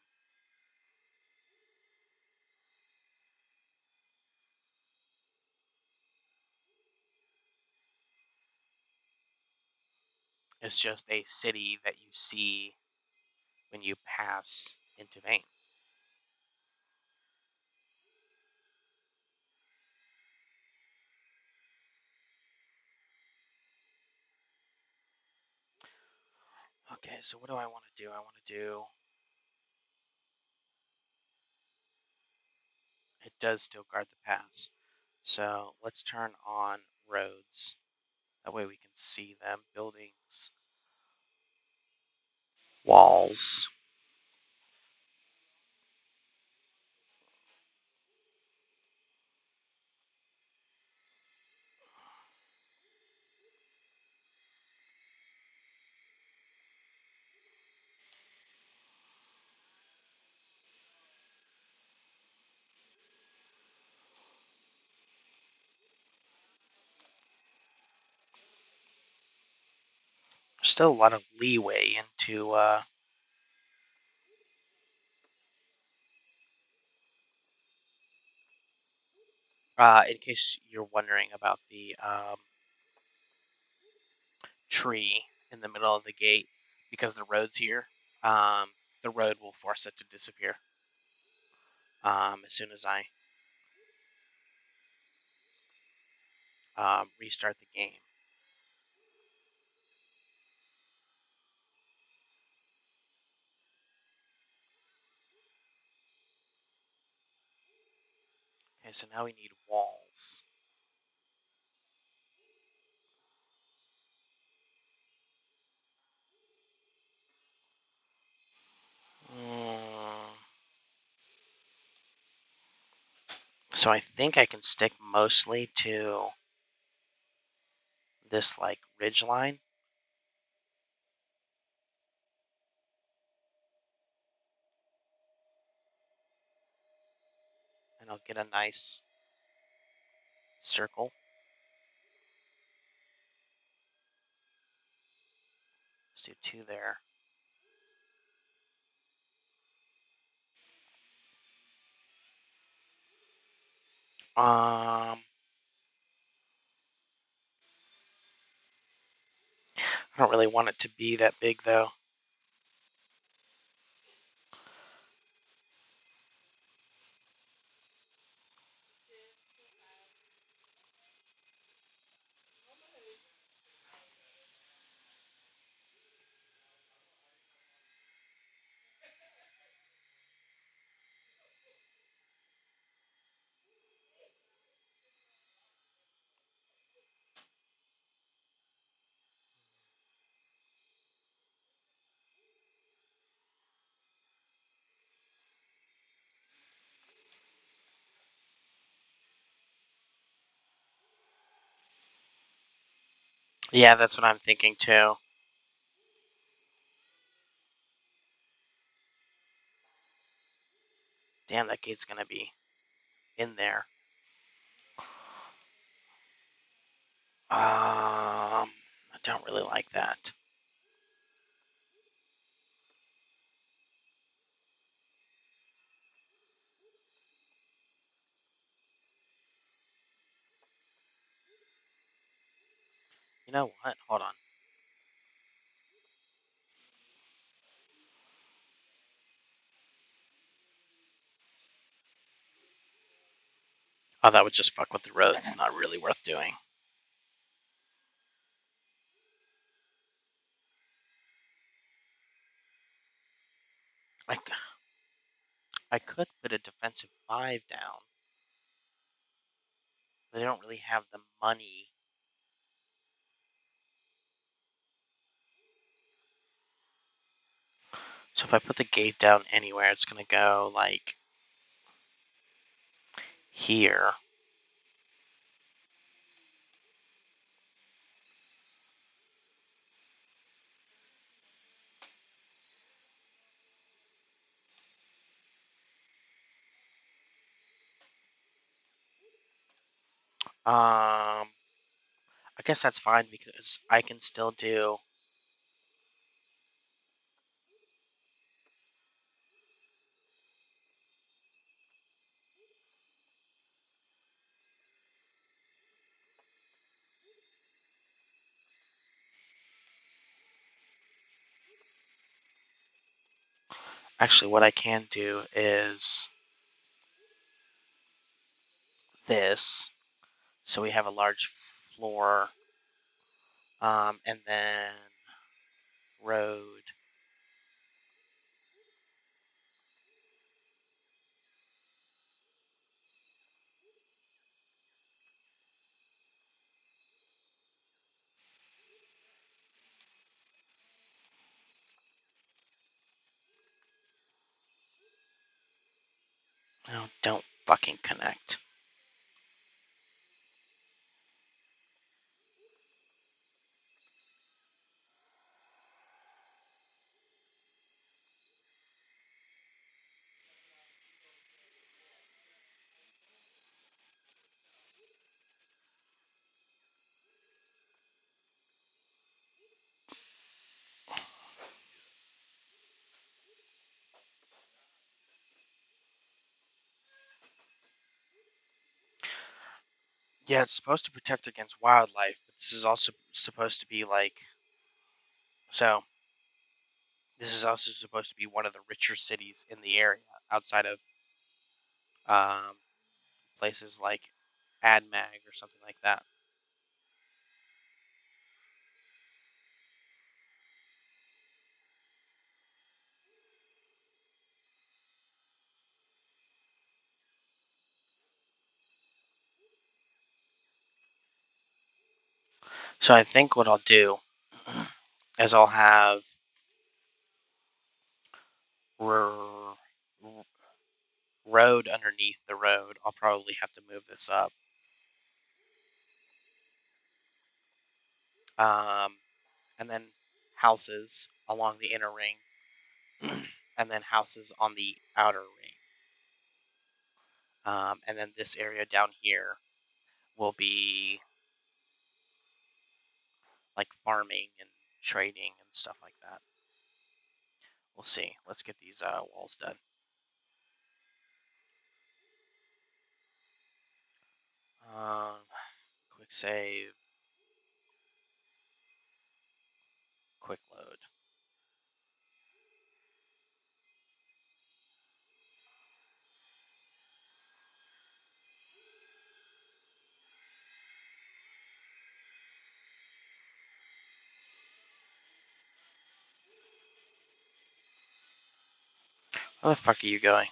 It's just a city that you see when you pass into Vane. Okay, so what do I want to do? I want to do... It does still guard the pass. So let's turn on roads. That way we can see them. Buildings. Walls. There's still a lot of leeway into In case you're wondering about the tree in the middle of the gate, because the road's here, the road will force it to disappear as soon as I restart the game. Okay, so now we need walls. So I think I can stick mostly to this like ridge line. And I'll get a nice circle. Let's do 2 there. I don't really want it to be that big though. Yeah, that's what I'm thinking too. Damn, that gate's gonna be in there. I don't really like that. You know what? Hold on. Oh, that would just fuck with the road. It's not really worth doing. I could put a defensive 5 down. They don't really have the money. So if I put the gate down anywhere, it's gonna go like here. I guess that's fine because I can still do. Actually, what I can do is this. So we have a large floor, and then road. No, don't fucking connect. Yeah, it's supposed to protect against wildlife, but this is also supposed to be like, so this is also supposed to be one of the richer cities in the area outside of um, places like AdMag or something like that. So I think what I'll do is I'll have r- road underneath the road. I'll probably have to move this up. And then houses along the inner ring, and then houses on the outer ring. And then this area down here will be like farming and trading and stuff like that. We'll see. Let's get these walls done. Quick save. Quick load. Where the fuck are you going?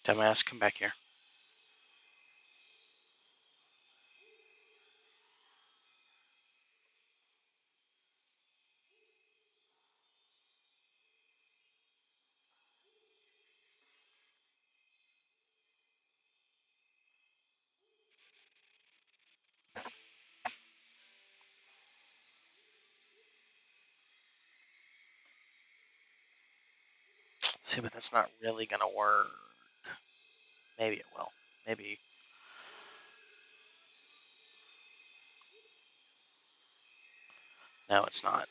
Dumbass, come back here. See, but that's not really gonna work. Maybe it will. Maybe. No, it's not.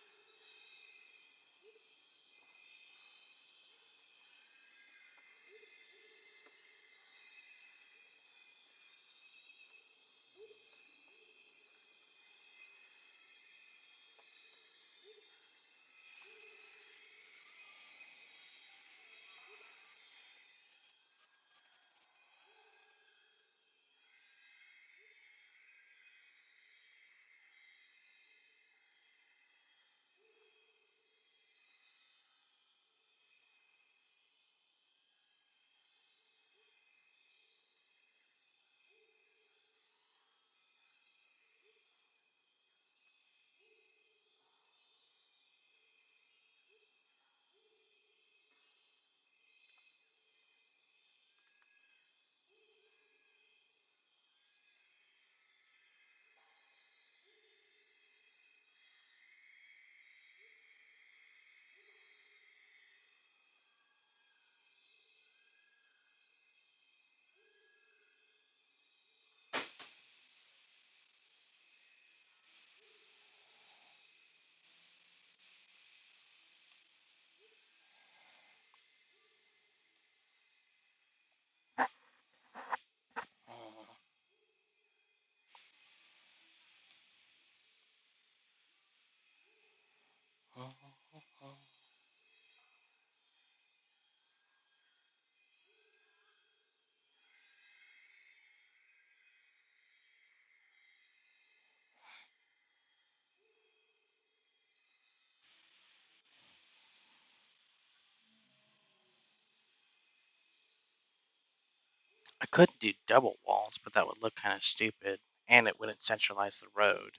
I could do double walls, but that would look kind of stupid, and it wouldn't centralize the road.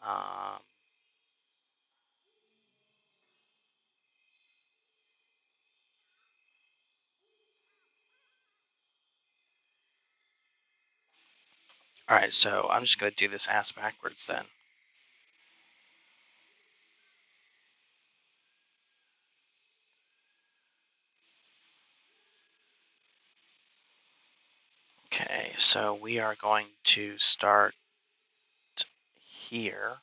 Um, Alright, so I'm just going to do this ass backwards then. Okay, so we are going to start here.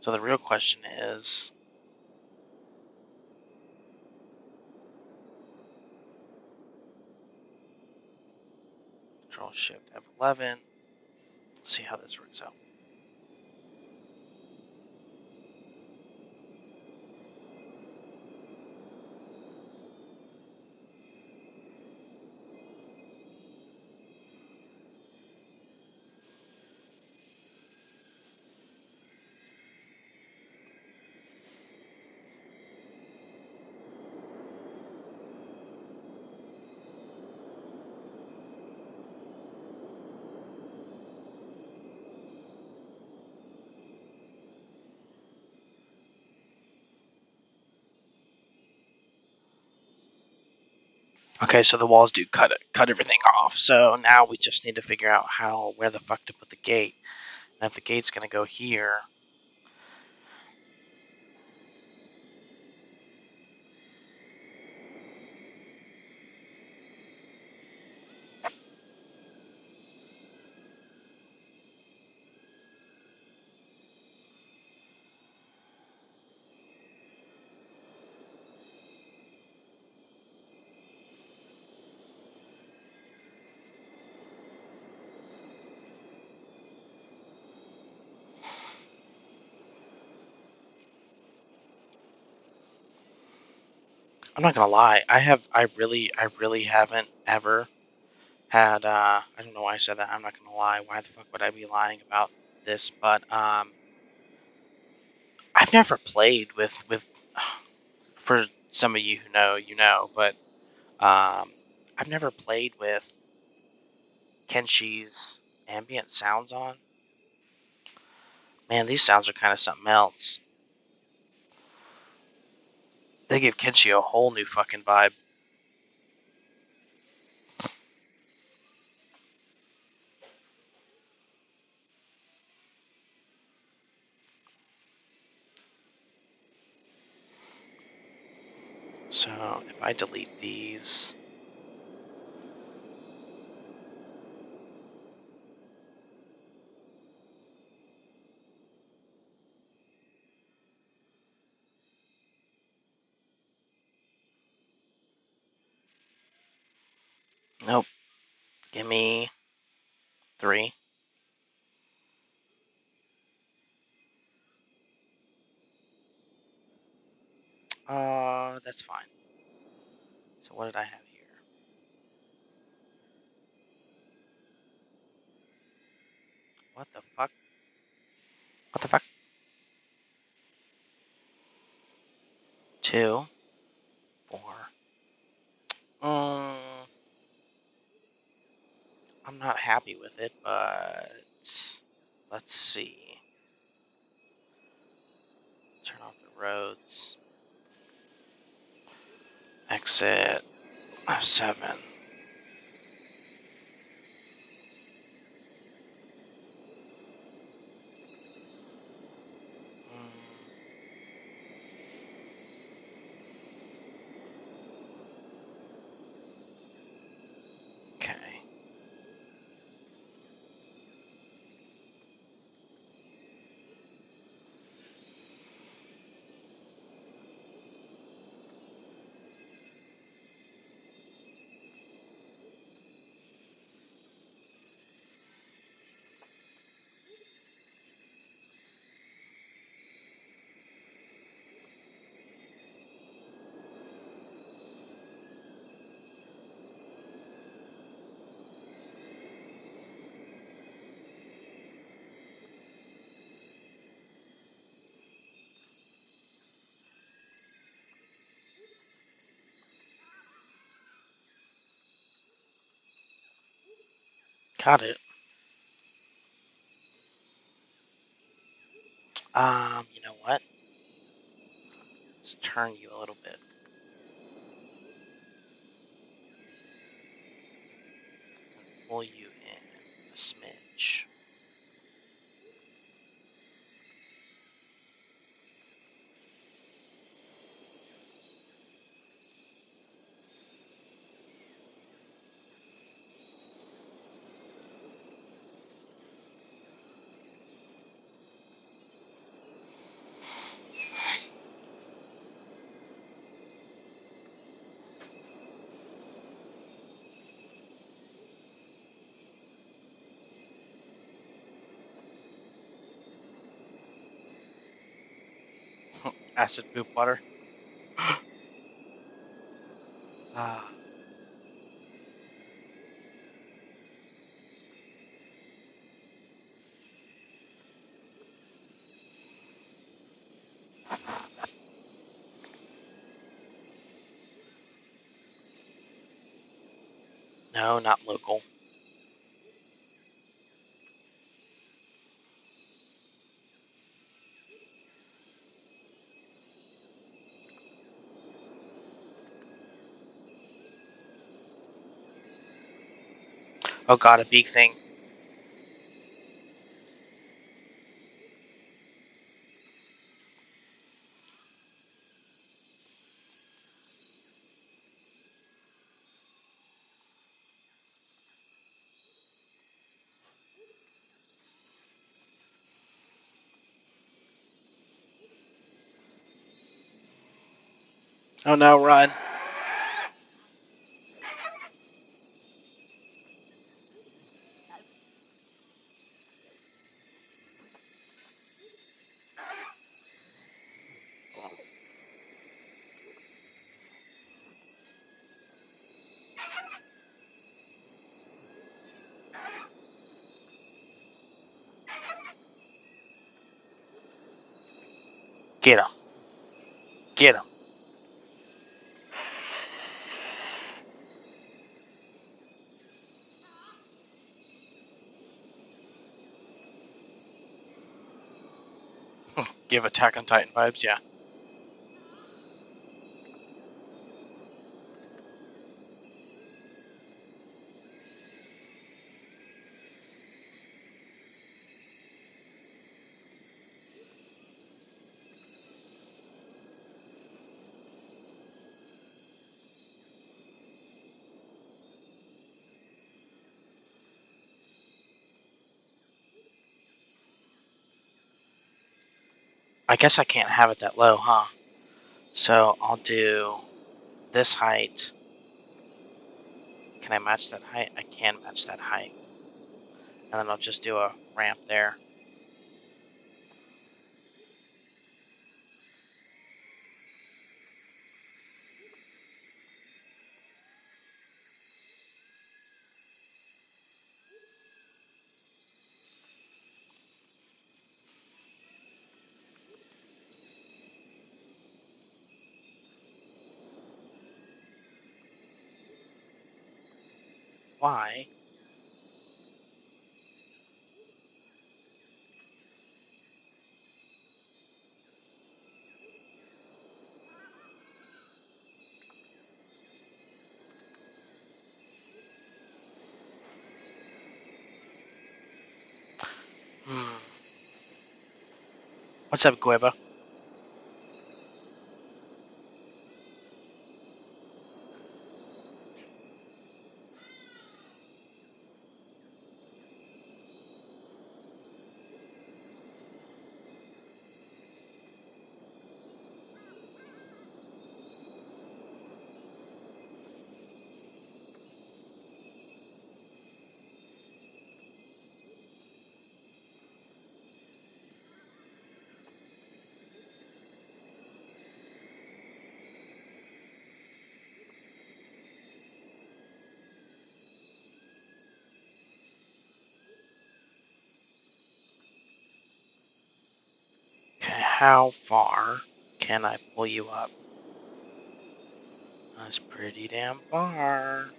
So the real question is, Control Shift F11. Let's see how this works out. Okay, so the walls do cut everything off. So now we just need to figure out where the fuck to put the gate. And if the gate's gonna go here, I'm not gonna lie. I really haven't ever had. I don't know why I said that. I'm not gonna lie. Why the fuck would I be lying about this? But I've never played with. For some of you who know, you know. But I've never played with Kenshi's ambient sounds on. Man, these sounds are kind of something else. They give Kenshi a whole new fucking vibe. So if I delete these, nope. Give me 3. That's fine. So what did I have here? What the fuck? What the fuck? 2, 4. I'm not happy with it, but let's see. Turn off the roads. Exit F7. Okay. Got it. You know what? Let's turn you a little bit. Pull you in a smidge. Acid poop water. No, not local. Oh god, a big thing. Oh no, run. Get him. Get him. Give Attack on Titan vibes, yeah. I guess I can't have it that low, huh? So I'll do this height. Can I match that height? I can match that height. And then I'll just do a ramp there. Why? What's up, Gueva? Okay, how far can I pull you up? That's pretty damn far.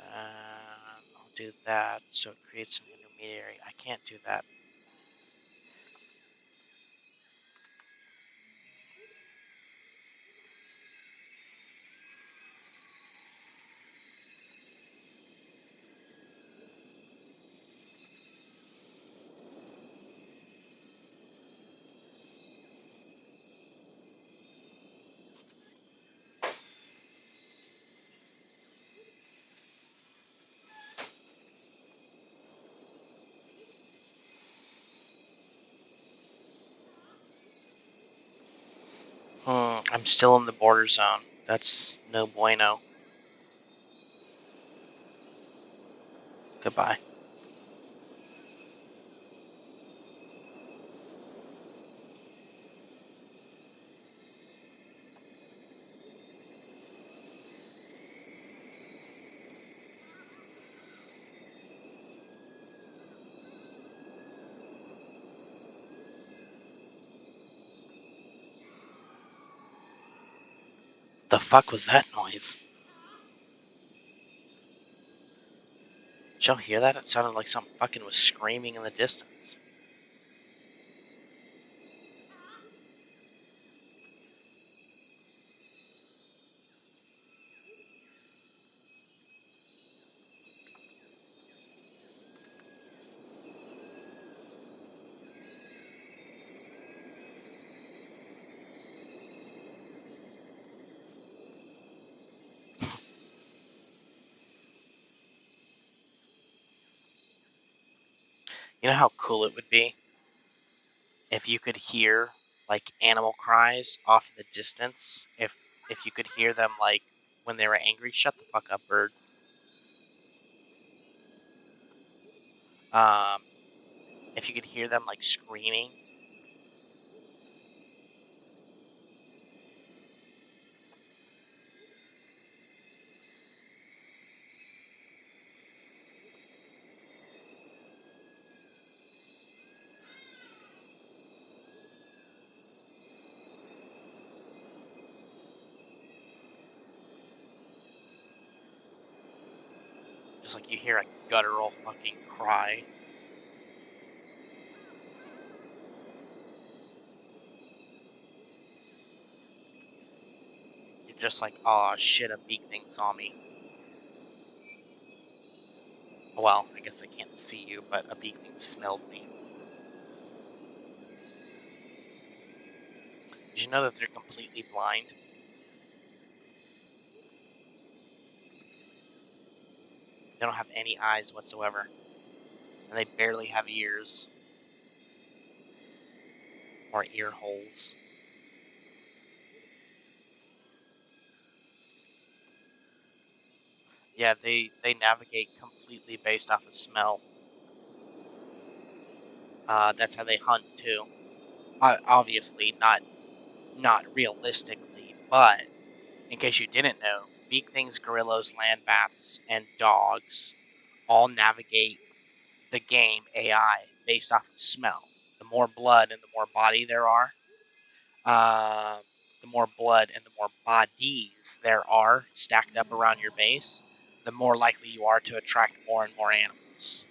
I'll do that so it creates an intermediary. I can't do that. I'm still in the border zone. That's no bueno. Goodbye. The fuck was that noise? Did y'all hear that? It sounded like something fucking was screaming in the distance. You know how cool it would be if you could hear like animal cries off in the distance? If you could hear them like when they were angry. Shut the fuck up, bird. If you could hear them like screaming. Just like you hear a guttural fucking cry. You're just like, aw, shit, a big thing saw me. Well, I guess I can't see you, but a big thing smelled me. Did you know that they're completely blind? They don't have any eyes whatsoever. And they barely have ears. Or ear holes. Yeah, they navigate completely based off of smell. That's how they hunt too. Obviously, not realistically, but in case you didn't know, beak things, gorillas, land bats, and dogs all navigate the game AI based off of smell. The more blood and the more body there are, the more blood and the more bodies there are stacked up around your base, the more likely you are to attract more and more animals.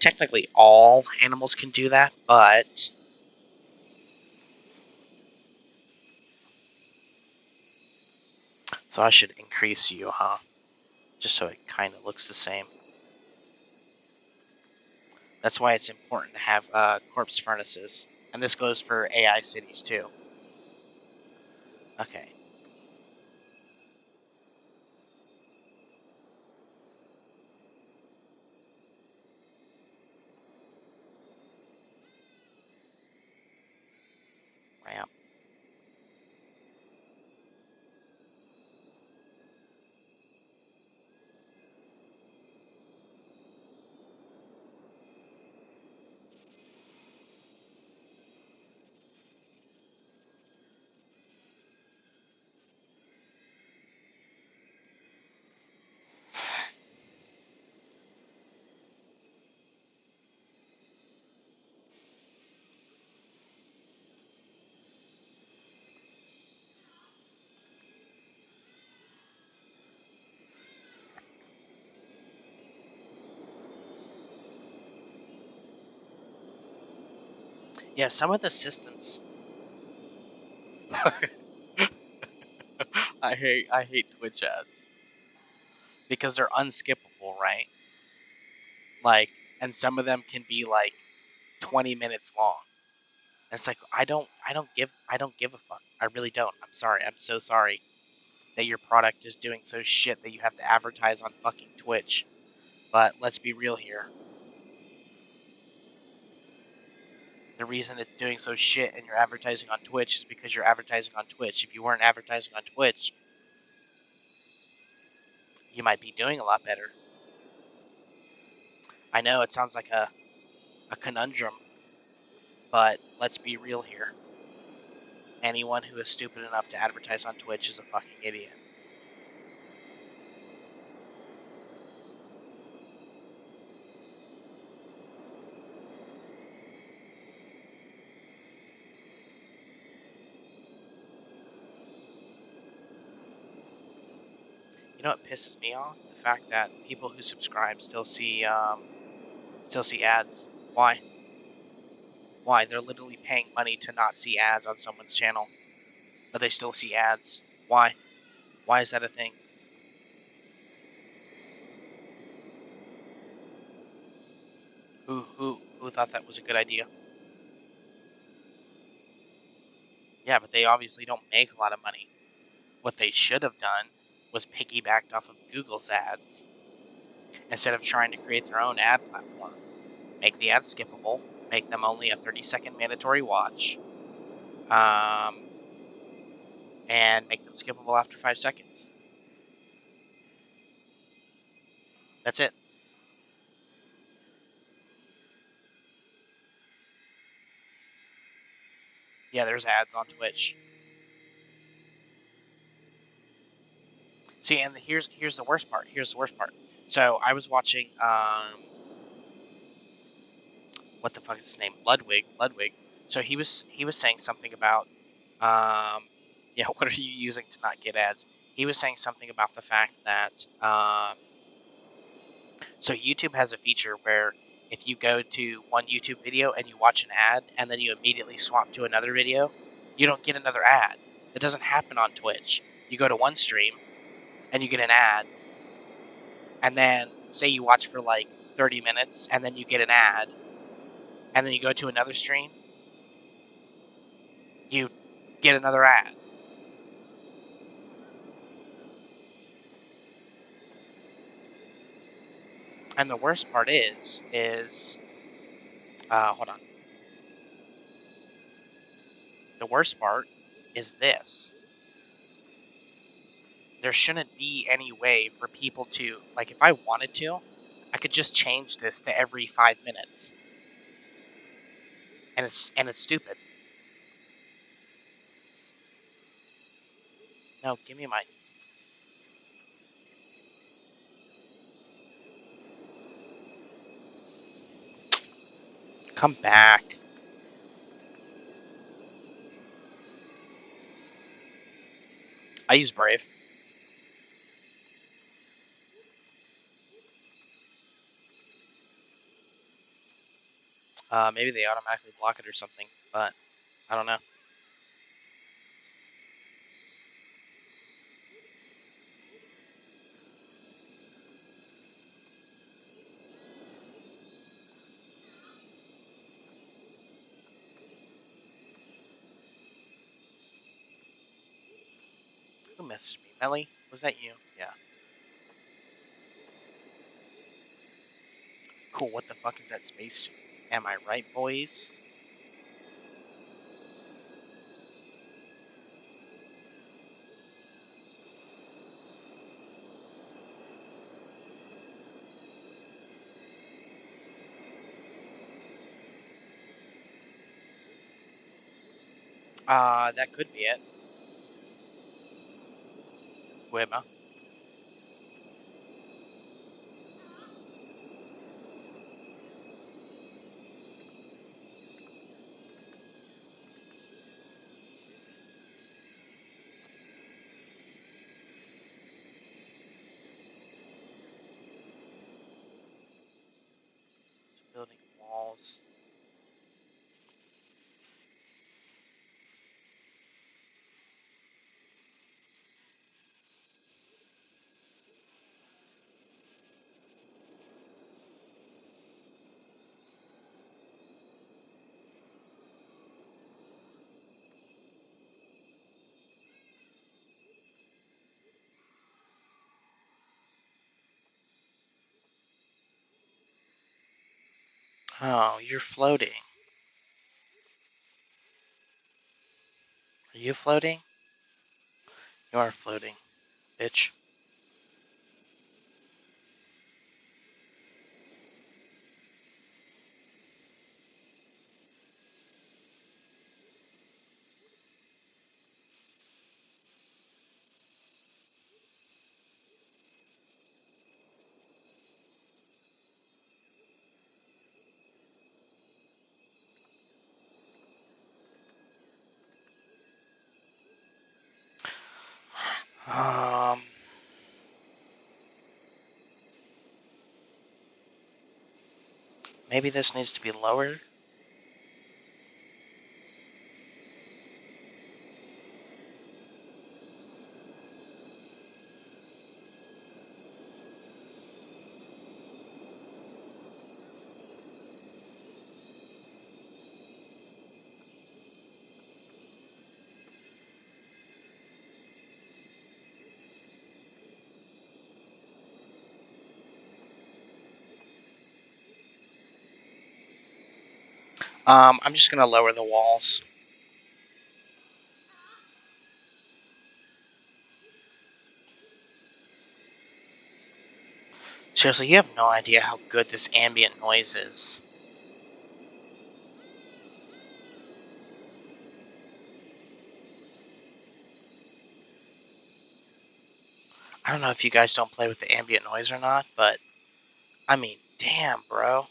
Technically, all animals can do that, but so I should increase you, huh? Just so it kind of looks the same. That's why it's important to have corpse furnaces, and this goes for AI cities too. Okay. Ramp. Yeah, some of the systems. I hate Twitch ads because they're unskippable, right? Like, and some of them can be like 20 minutes long. And it's like I don't give a fuck. I really don't. I'm sorry. I'm so sorry that your product is doing so shit that you have to advertise on fucking Twitch. But let's be real here. The reason it's doing so shit and you're advertising on Twitch is because you're advertising on Twitch. If you weren't advertising on Twitch, you might be doing a lot better. I know it sounds like a conundrum, but let's be real here. Anyone who is stupid enough to advertise on Twitch is a fucking idiot. You know what pisses me off? The fact that people who subscribe still see ads. Why? Why? They're literally paying money to not see ads on someone's channel, but they still see ads. Why? Why is that a thing? Who thought that was a good idea? Yeah, but they obviously don't make a lot of money. What they should have done was piggybacked off of Google's ads instead of trying to create their own ad platform. Make the ads skippable, make them only a 30-second mandatory watch, and make them skippable after 5 seconds. That's it. Yeah, there's ads on Twitch. See, and here's the worst part. Here's the worst part. So I was watching what the fuck is his name? Ludwig. So he was saying something about yeah, what are you using to not get ads? He was saying something about the fact that so YouTube has a feature where if you go to one YouTube video and you watch an ad and then you immediately swap to another video, you don't get another ad. It doesn't happen on Twitch. You go to one stream and you get an ad, and then say you watch for like 30 minutes and then you get an ad, and then you go to another stream, you get another ad. And the worst part is hold on. The worst part is this. There shouldn't be any way for people to, like, if I wanted to, I could just change this to every 5 minutes. And it's stupid. No, give me my... Come back. I use Brave. Maybe they automatically block it or something, but I don't know. Who messaged me? Melly? Was that you? Yeah. Cool, what the fuck is that spacesuit? Am I right, boys? That could be it. Whoever. Building walls. Oh, you're floating. Are you floating? You are floating, bitch. Um, Maybe this needs to be lower. I'm just gonna lower the walls. Seriously, you have no idea how good this ambient noise is. I don't know if you guys don't play with the ambient noise or not, but I mean, damn, bro.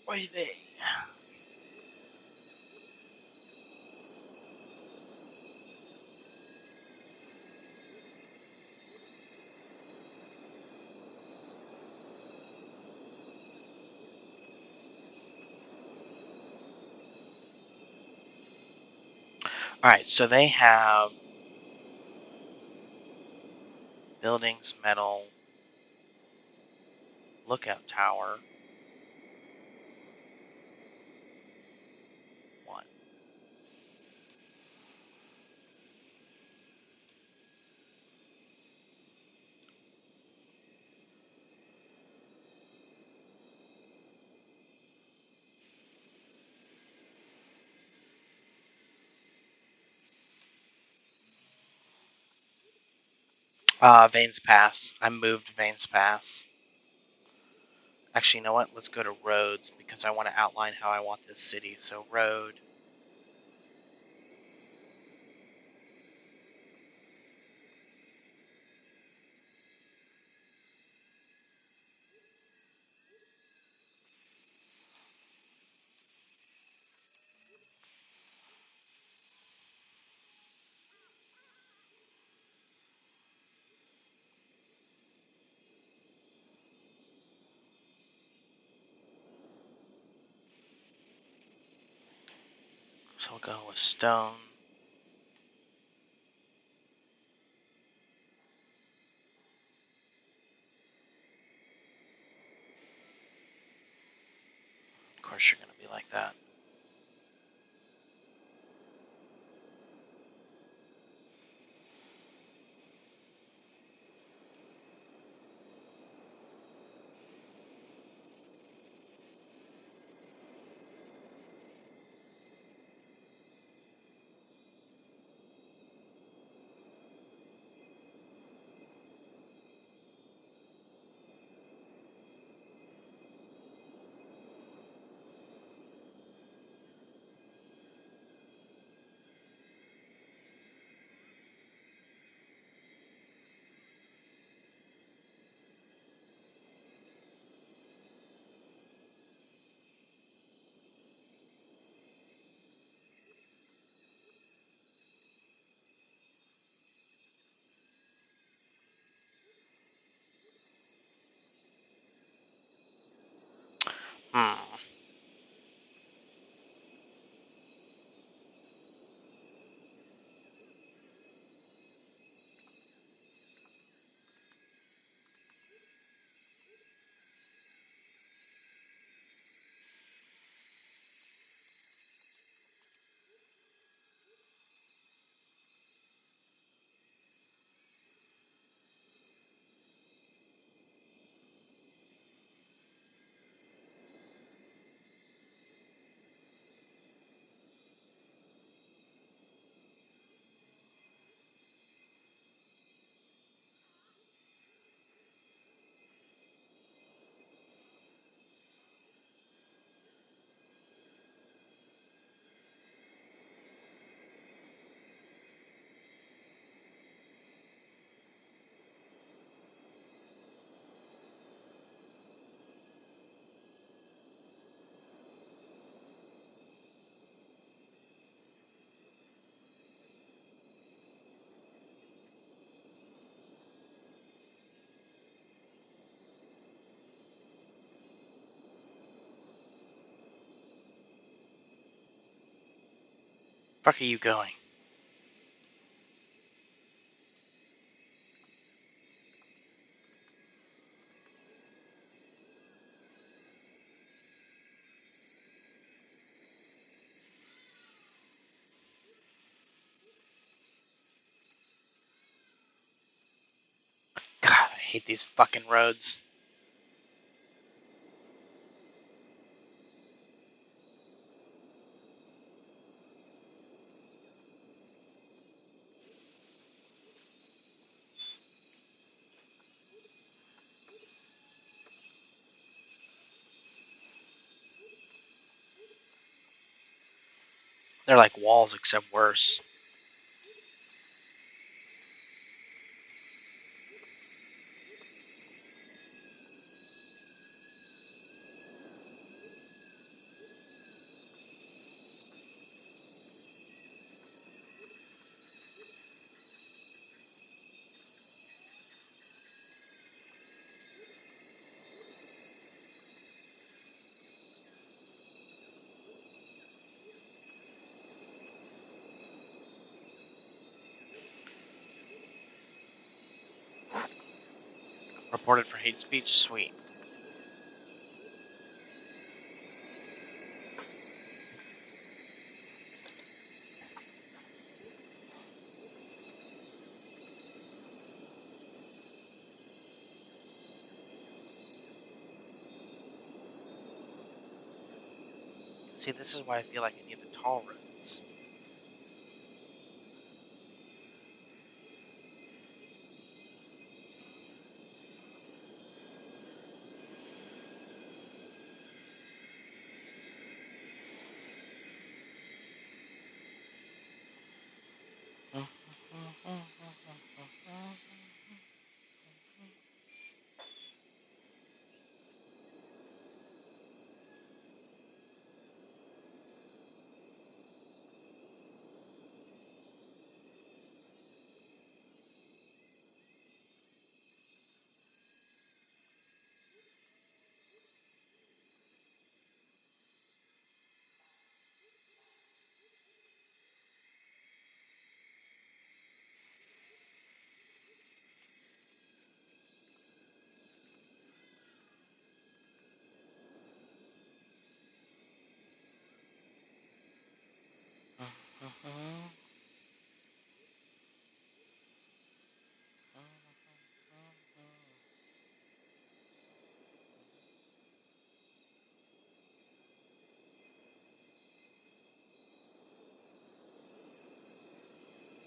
Oy vey. Alright, so they have buildings, metal, lookout tower. One. Vane's Pass. I moved Vane's Pass. Actually, you know what? Let's go to roads because I want to outline how I want this city. So road. So we'll go with stone. Of course, you're going to be like that. Hmm. Fuck are you going? God, I hate these fucking roads. They're like walls, except worse. Reported for hate speech? Sweet. See, this is why I feel like I need the tall roads.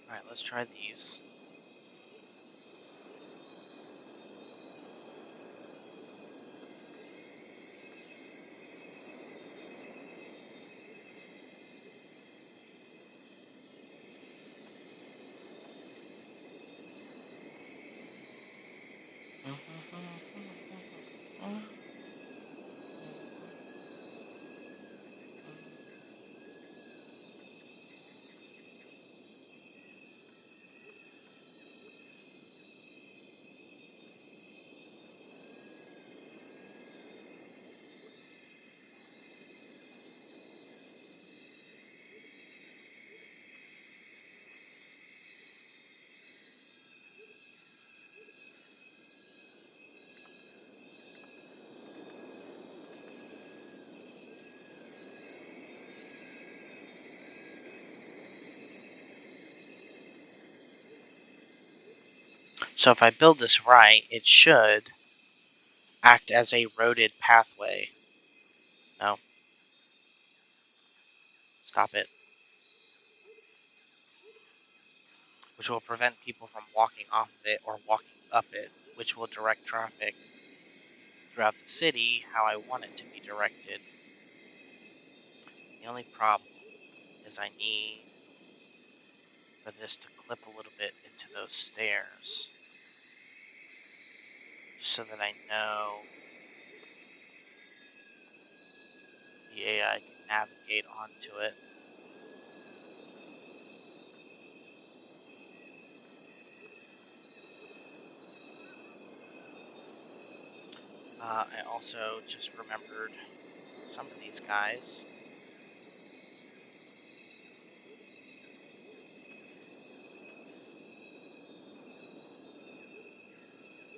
Alright, let's try these. So if I build this right, it should act as a roaded pathway. No. Stop it. Which will prevent people from walking off of it or walking up it, which will direct traffic throughout the city how I want it to be directed. The only problem is I need for this to clip a little bit into those stairs, just so that I know the AI can navigate onto it. I also just remembered some of these guys.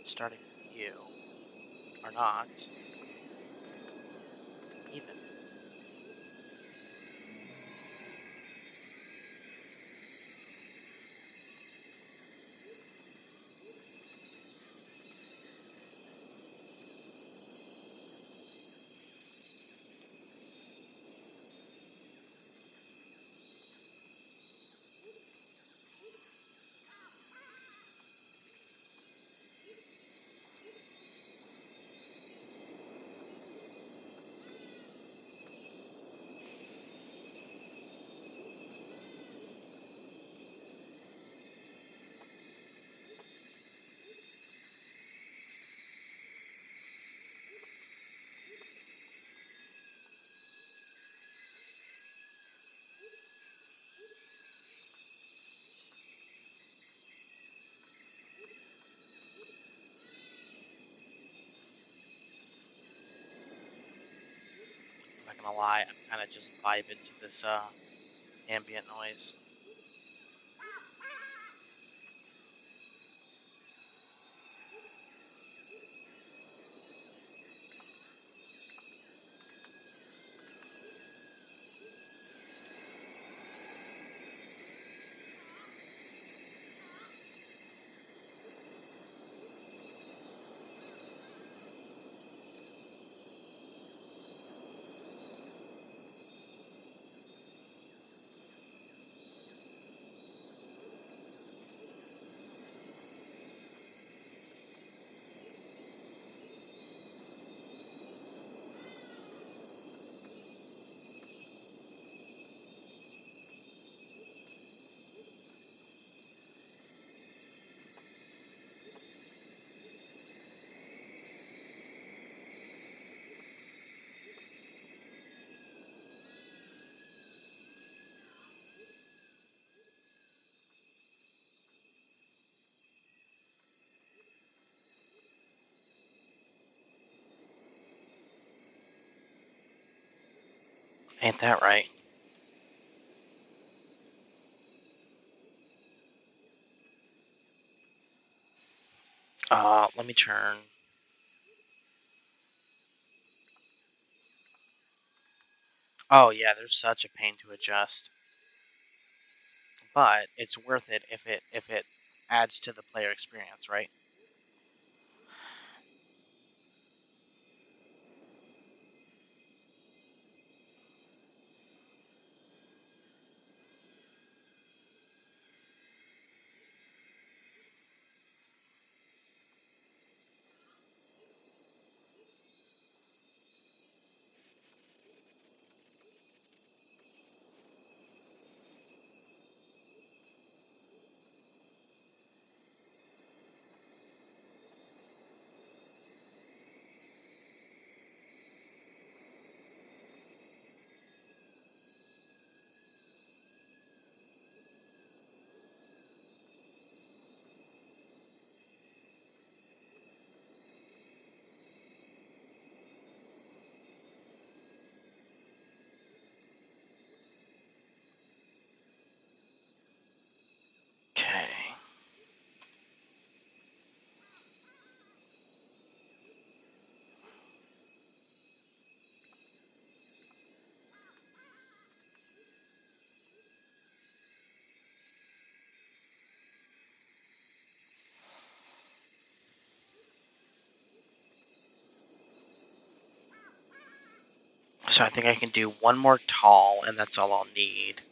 Starting with you, are not even. I'm not gonna lie, I'm kind of just vibing to this ambient noise. Ain't that right? Let me turn. Oh yeah, there's such a pain to adjust, but it's worth it if it adds to the player experience, right? So I think I can do one more tall, and that's all I'll need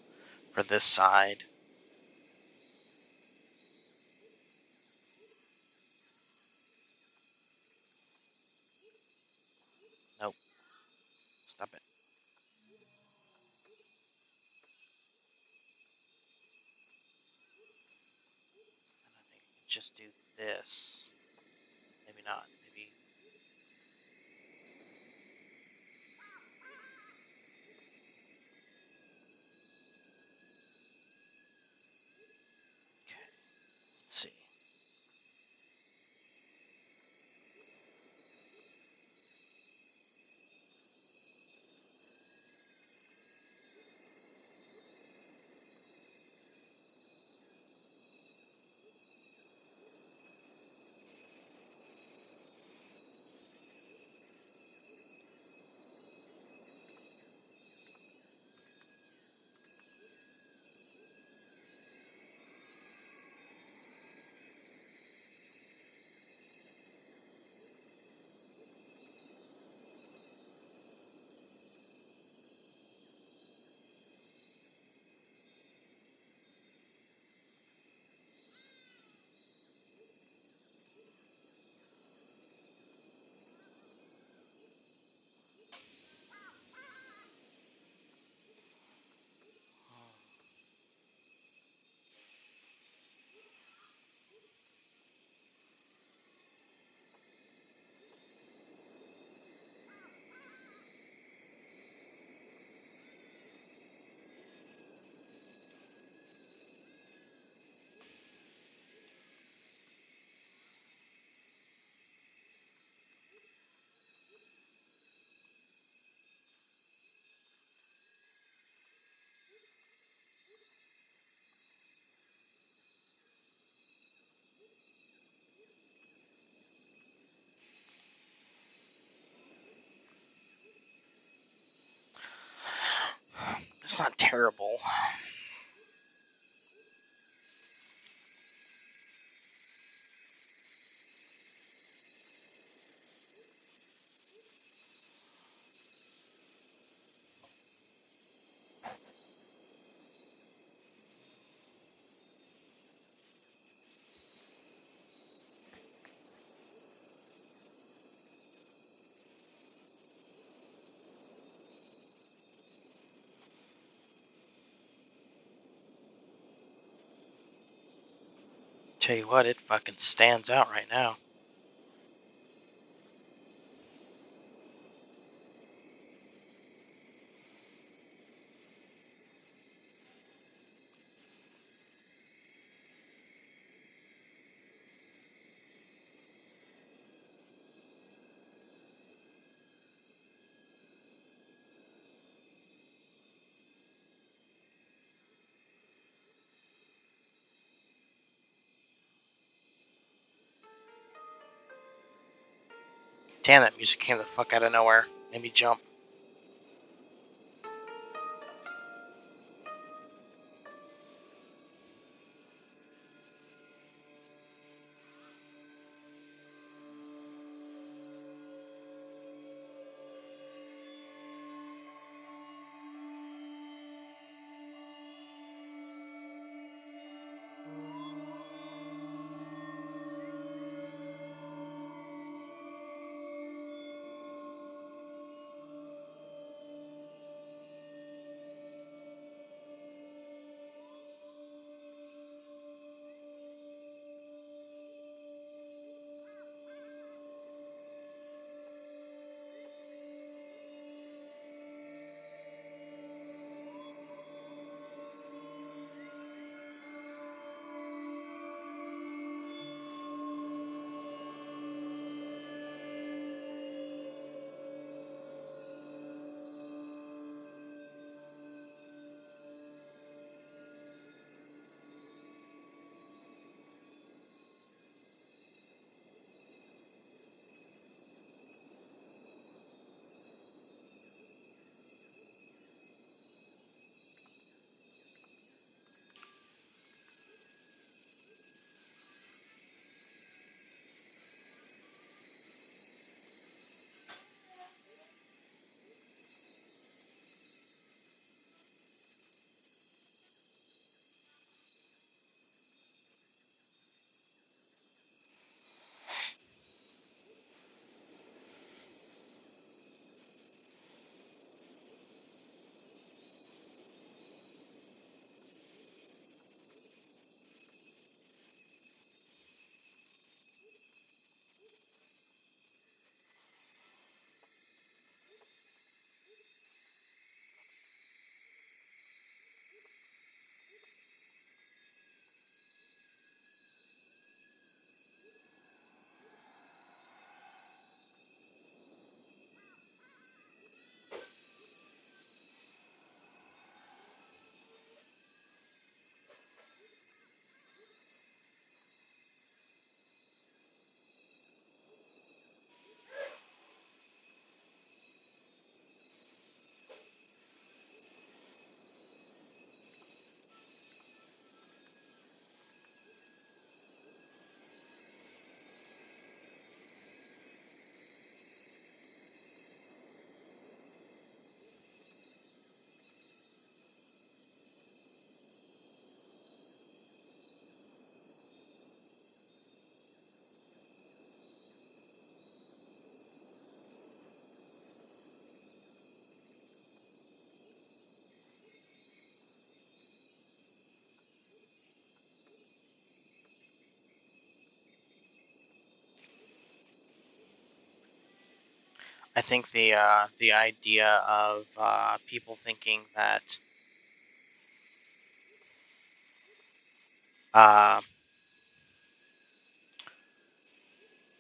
for this side. Nope. Stop it. And I think I can just do this. Maybe not. Maybe. Okay. Let's see. It's not terrible. Tell you what, it fucking stands out right now. Damn, that music came the fuck out of nowhere. Made me jump. I think the idea of people thinking that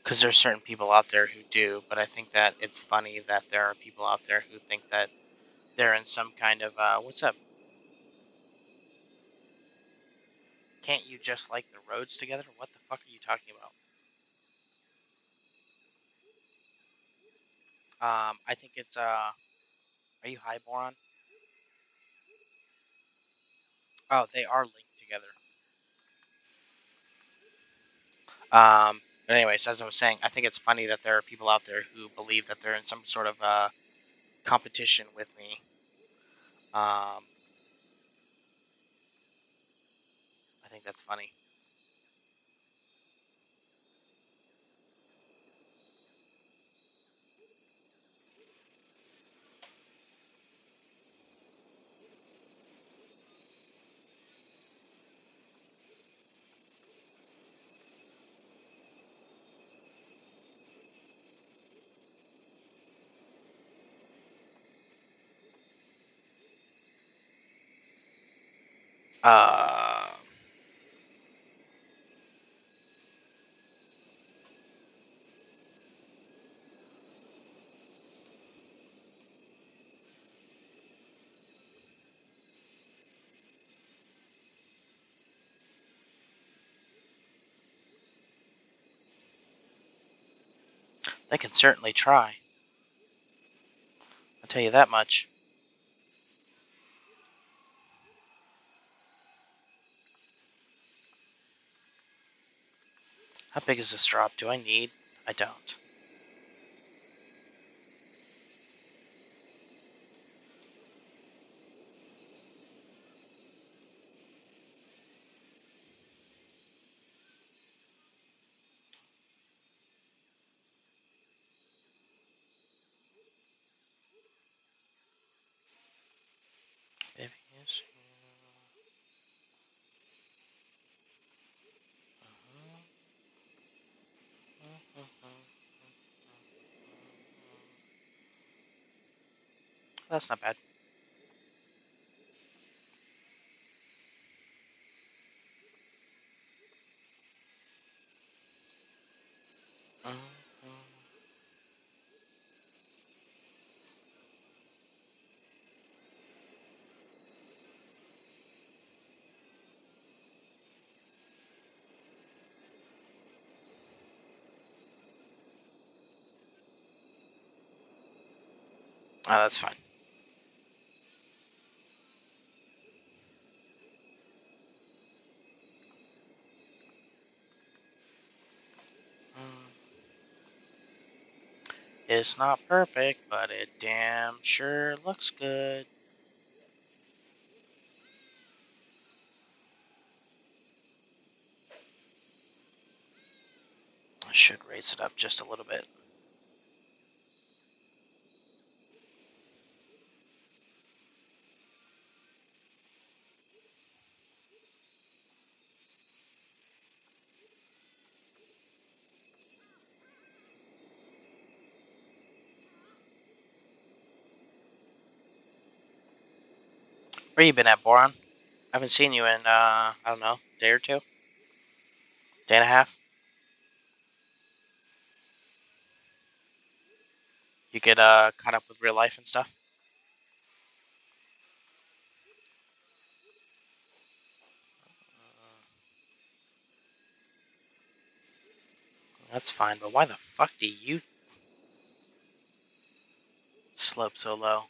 because there's certain people out there who do, but I think that it's funny that there are people out there who think that they're in some kind of what's up? Can't you just like the roads together? What the fuck are you talking about? I think it's are you high, Boron? Oh, they are linked together. But anyways, as I was saying, I think it's funny that there are people out there who believe that they're in some sort of competition with me. I think that's funny. Uh, they can certainly try. I'll tell you that much. How big is this drop? Do I need? I don't. Baby, yes. That's not bad. Oh, that's fine. It's not perfect, but it damn sure looks good. I should raise it up just a little bit. Where you been at, Boron? I haven't seen you in, I don't know, day or two? Day and a half? You get, caught up with real life and stuff? That's fine, but why the fuck do you slope so low?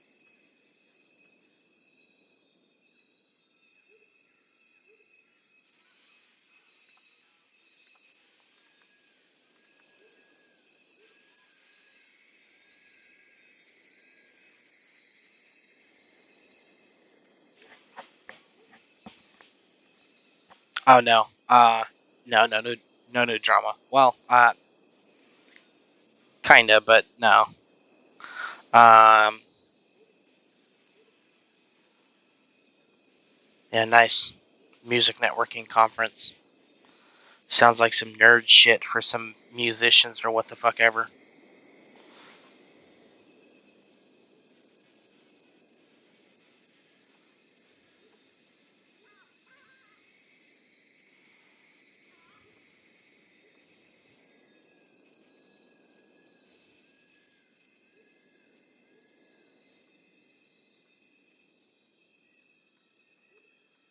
Oh, no. No new drama. Well, kinda, but no. Um, yeah, nice. Music networking conference. Sounds like some nerd shit for some musicians or what the fuck ever.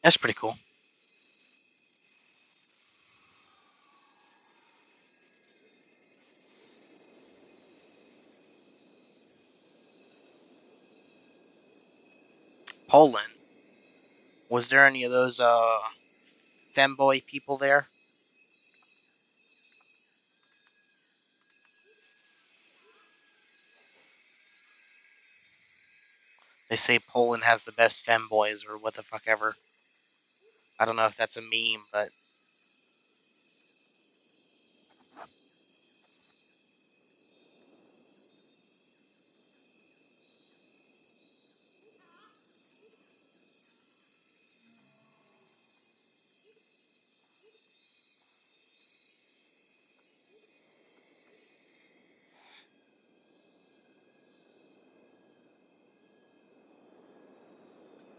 That's pretty cool. Poland. Was there any of those femboy people there? They say Poland has the best femboys or what the fuck ever. I don't know if that's a meme, but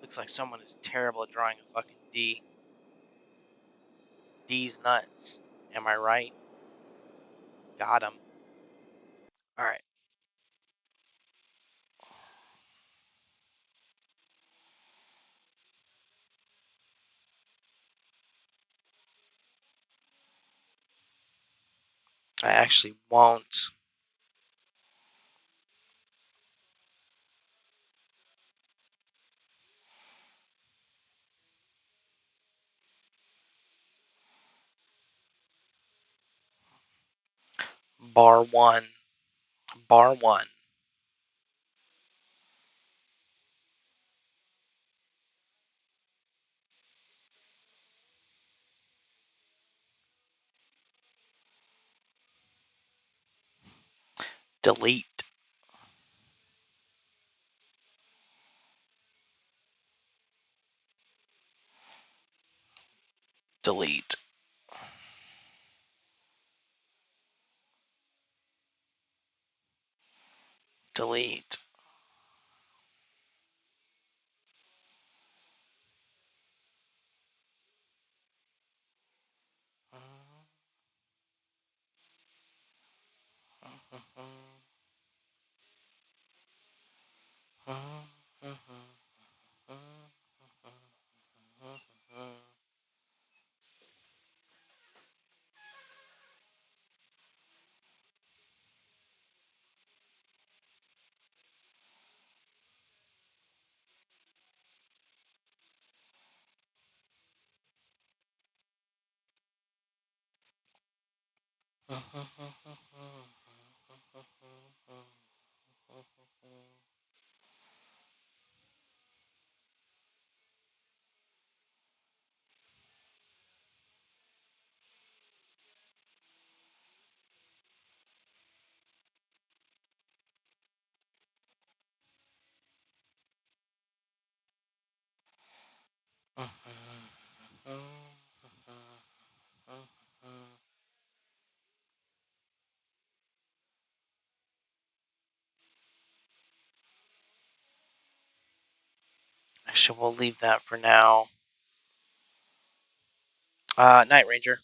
looks like someone is terrible at drawing a fucking D. D's nuts. Am I right? Got him. Alright. I actually won't. Bar 1. Bar 1. Delete. Delete. Delete. Actually, we'll leave that for now. Night Ranger.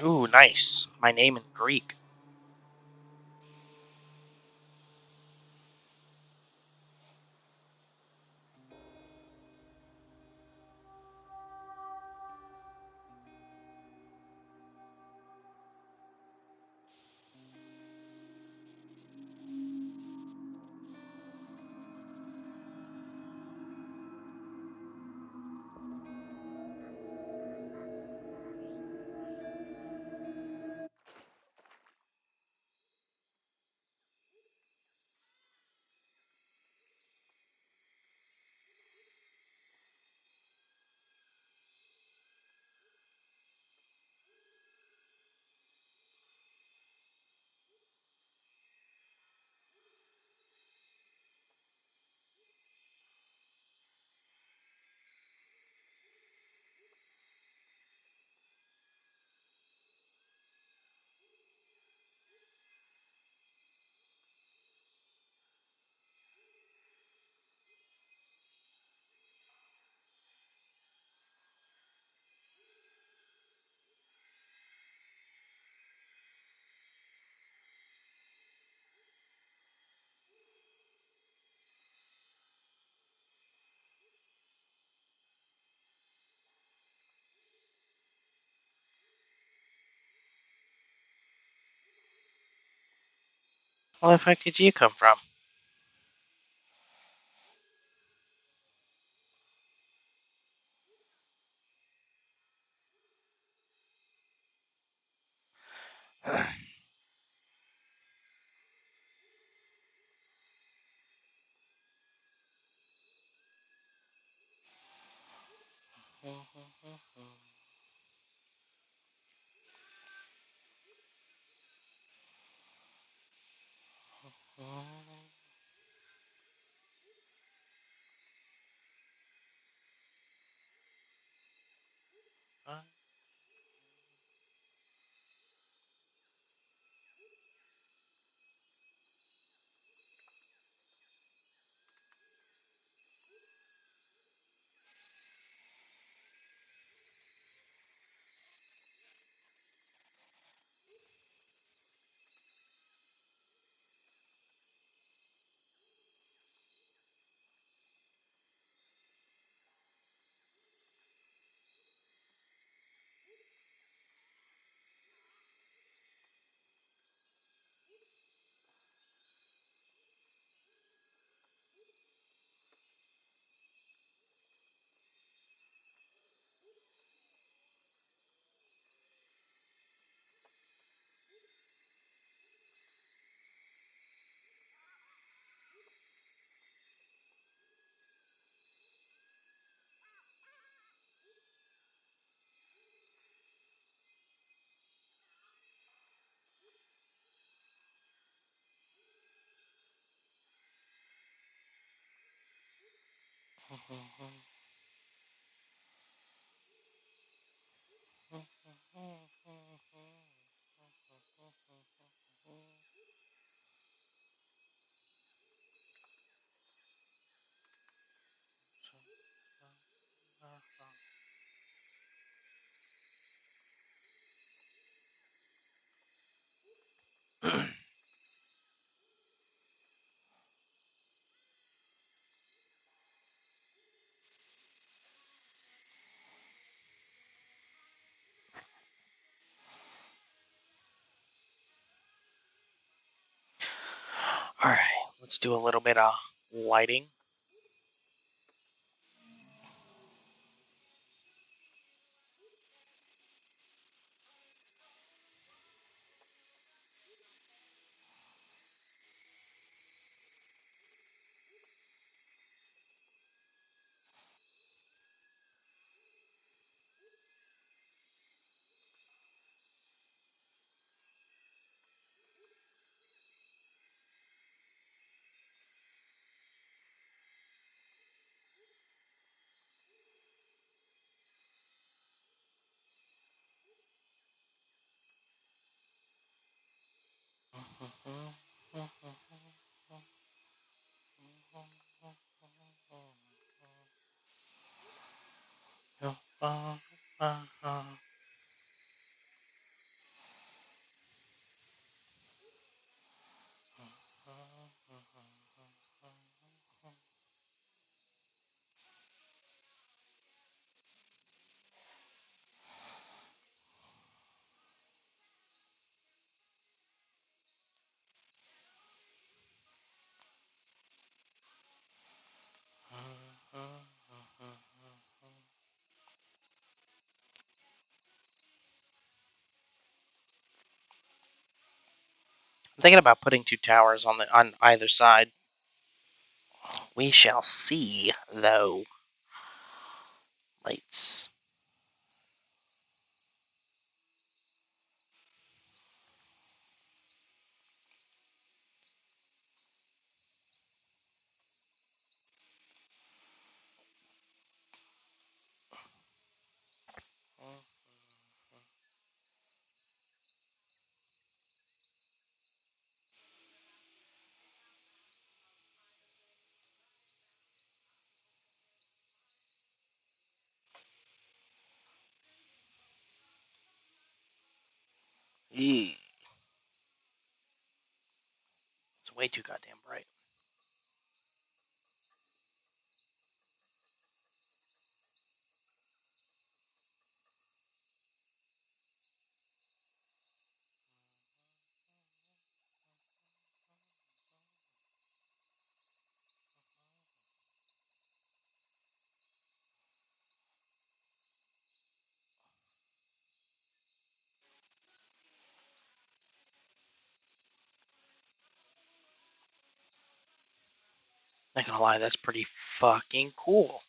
Ooh, nice. My name in Greek. Where the fuck did you come from? Alright, let's do a little bit of lighting. I'm thinking about putting 2 towers on either side. We shall see, though. Lights. Eee. It's way too goddamn bright. Not gonna lie, that's pretty fucking cool.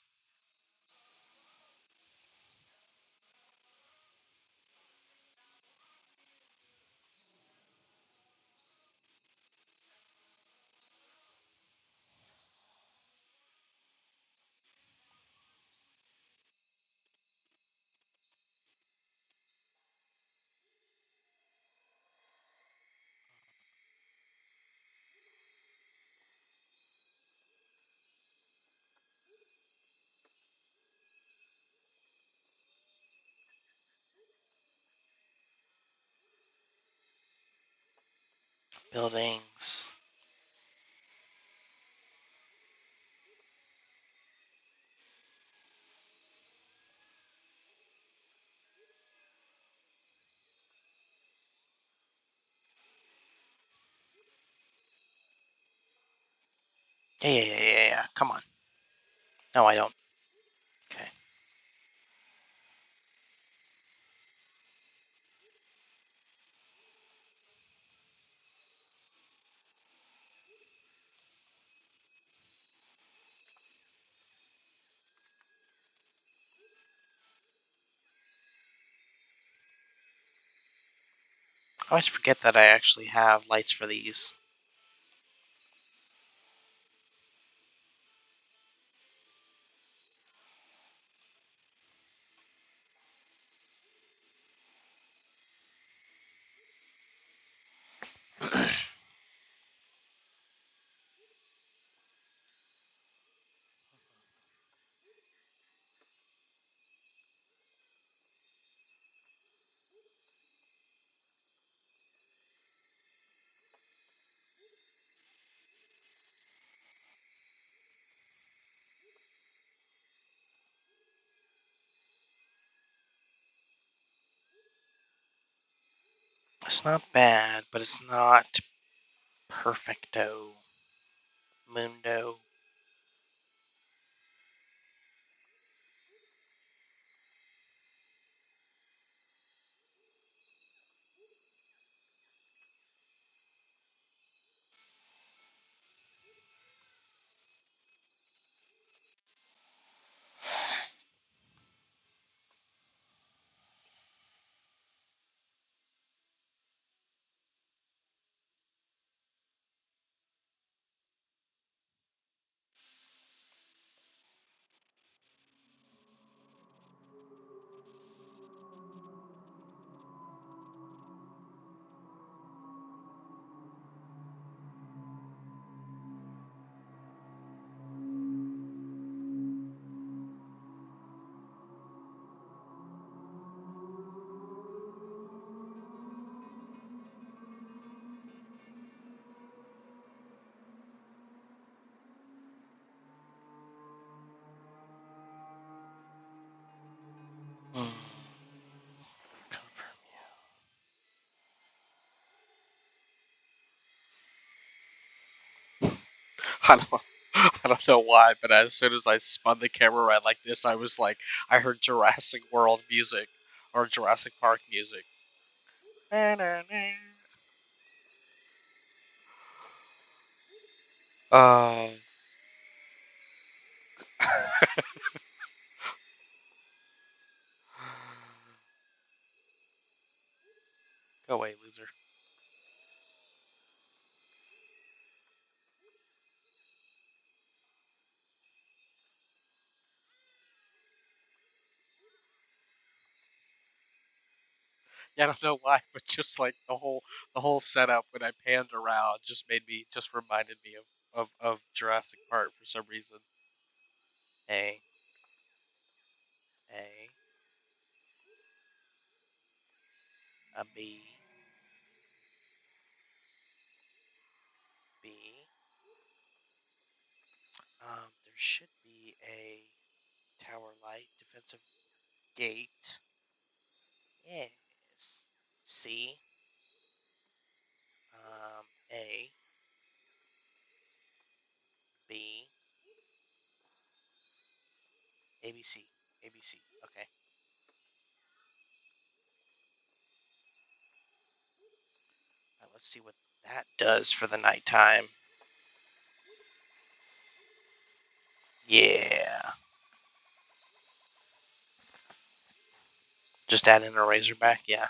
Buildings. Yeah. Come on. No, I don't. Okay. I always forget that I actually have lights for these. It's not bad, but it's not perfecto. Mundo. Hmm. Confirm you. I don't know why, but as soon as I spun the camera around like this, I was like, I heard Jurassic World music or Jurassic Park music. Uh. Go away, loser. Yeah, I don't know why, but just like the whole setup when I panned around just reminded me of Jurassic Park for some reason. A A a B. There should be a tower light defensive gate. Yes. C. A B ABC ABC. Okay. Let's see what that does for the nighttime. Yeah. Just add in a Razorback, yeah.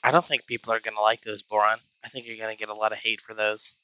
I don't think people are going to like those, Boron. I think you're going to get a lot of hate for those.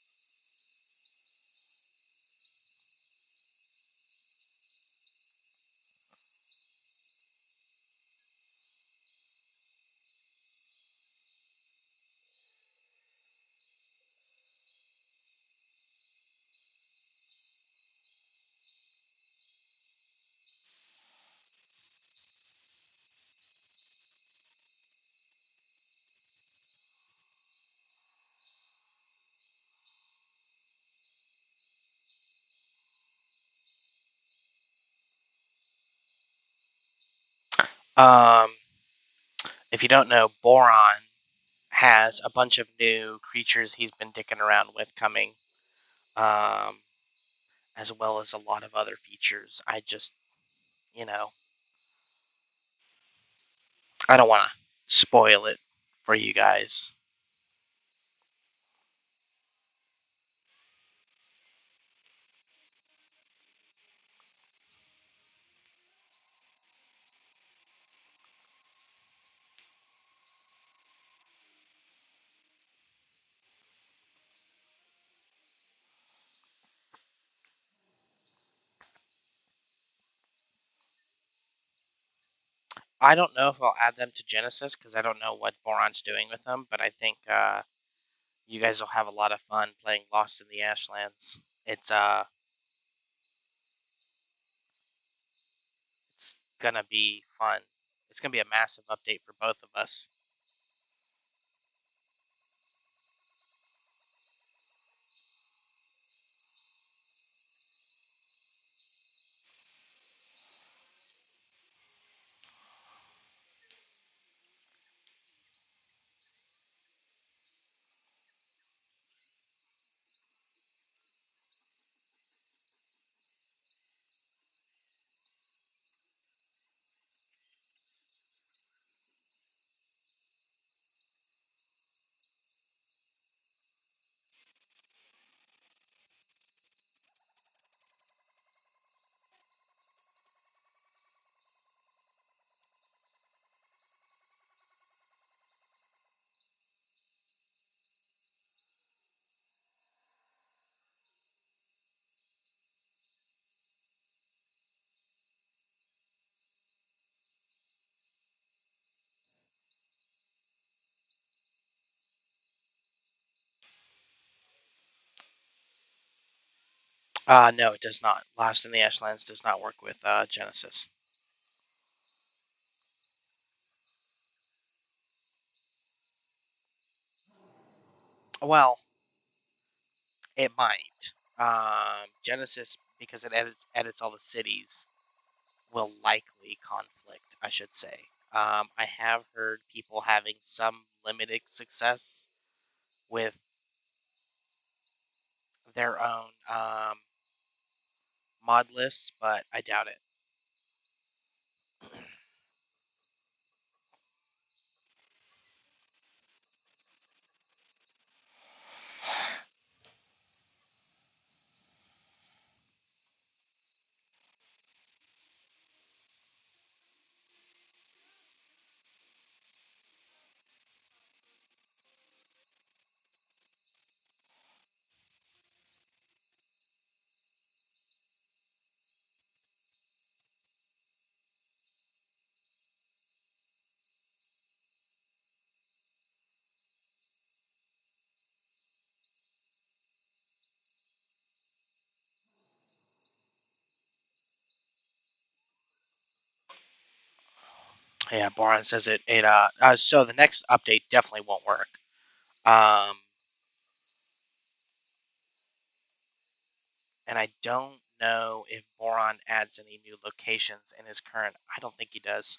Um, if you don't know, Boron has a bunch of new creatures he's been dicking around with coming, um, as well as a lot of other features. I just, you know, I don't want to spoil it for you guys. I don't know if I'll add them to Genesis because I don't know what Boron's doing with them, but I think you guys will have a lot of fun playing Lost in the Ashlands. It's gonna be fun. It's gonna be a massive update for both of us. No, it does not. Lost in the Ashlands does not work with Genesis. Well, it might. Genesis, because it edits all the cities, will likely conflict, I should say. I have heard people having some limited success with their own mod lists, but I doubt it. Yeah, Boron says so the next update definitely won't work. And I don't know if Boron adds any new locations in his current. I don't think he does.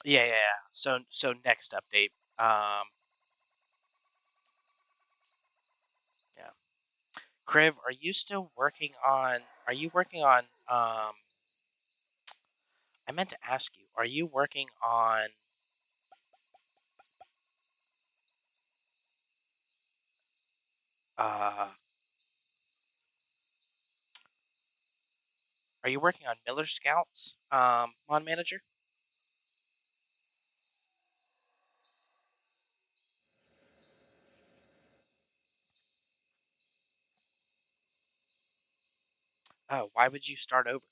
Yeah. So next update. Yeah. Kriv, are you still working on? Are you working on? I meant to ask you. are you working on uh are you working on Miller Scouts, Mon Manager? Oh, why would you start over?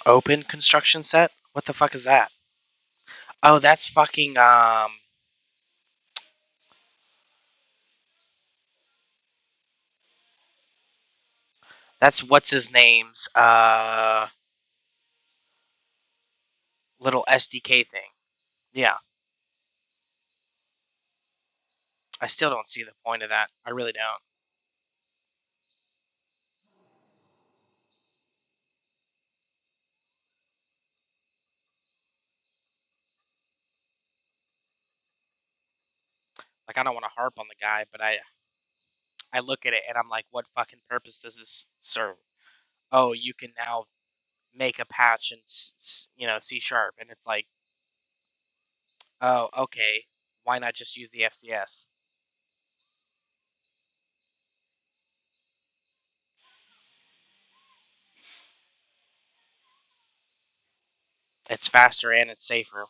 Open construction set? What the fuck is that? Oh, that's fucking that's what's his name's little SDK thing. Yeah. I still don't see the point of that. I really don't. Like, I don't want to harp on the guy, but I look at it and I'm like, what fucking purpose does this serve? Oh, you can now make a patch in C sharp, and it's like, oh, okay. Why not just use the FCS? It's faster and it's safer.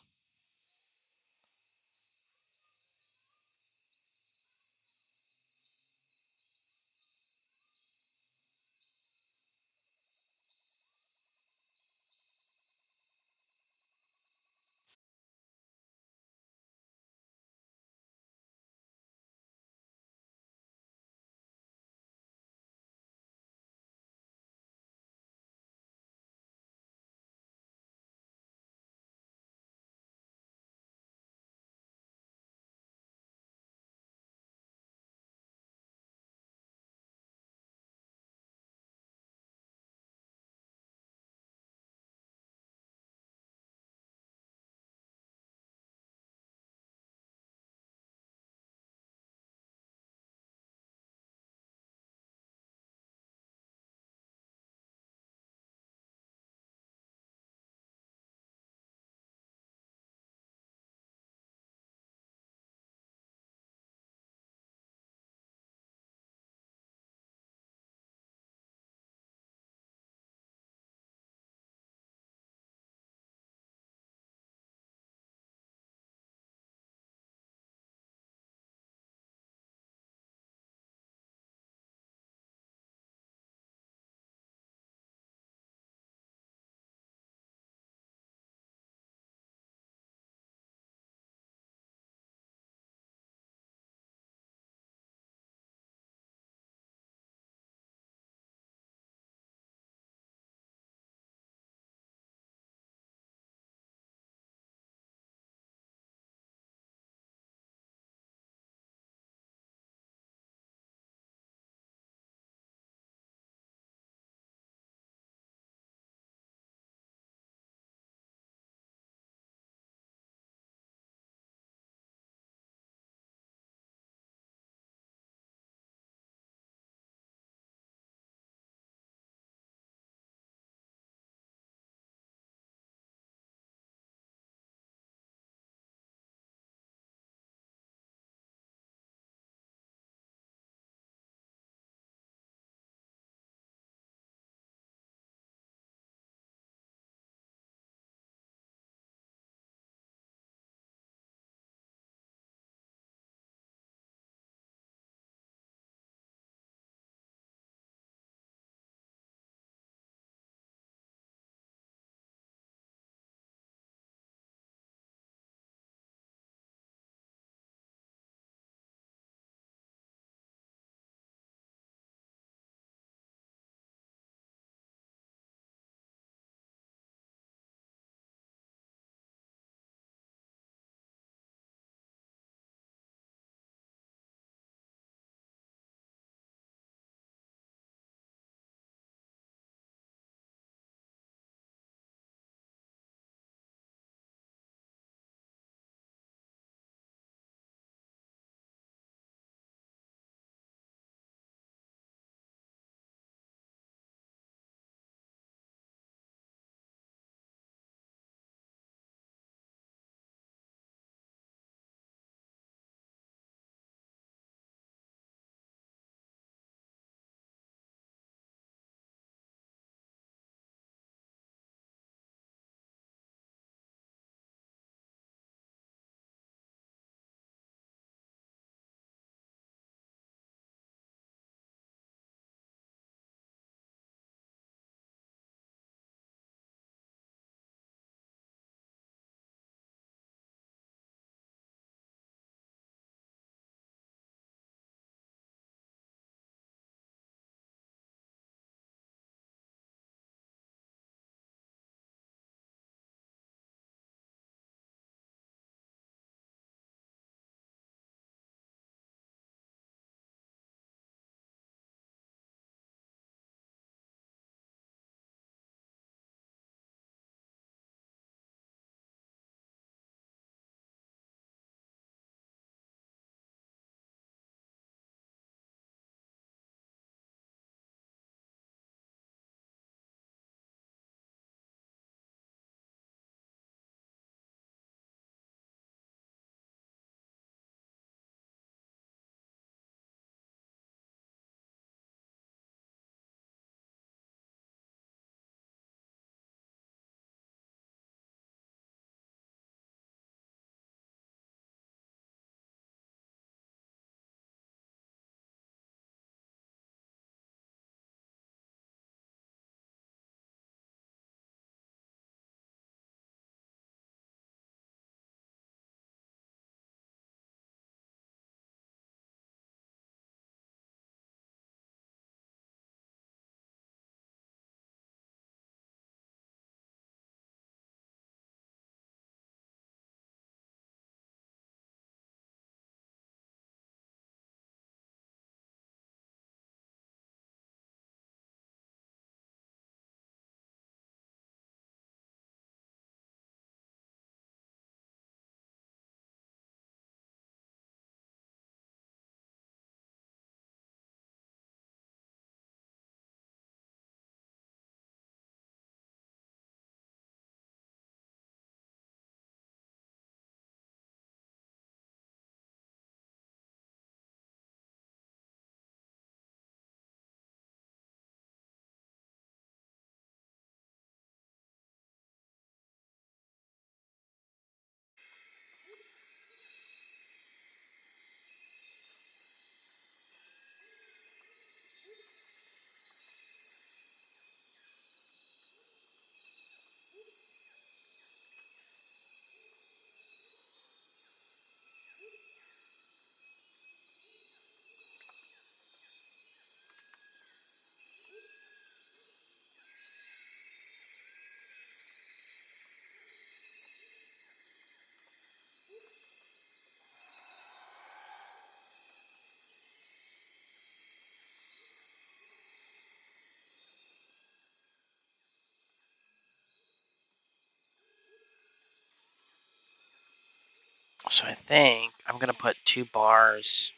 So I think I'm going to put 2 bars.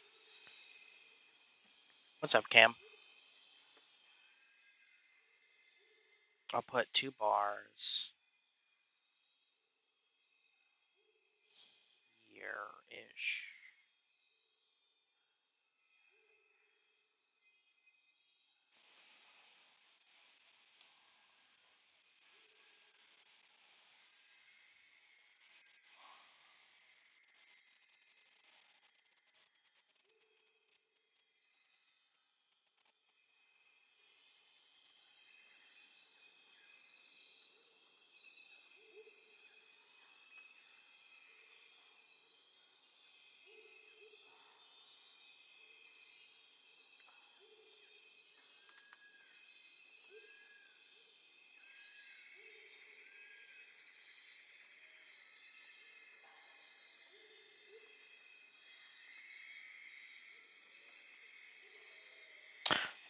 What's up, Cam? I'll put 2 bars here-ish.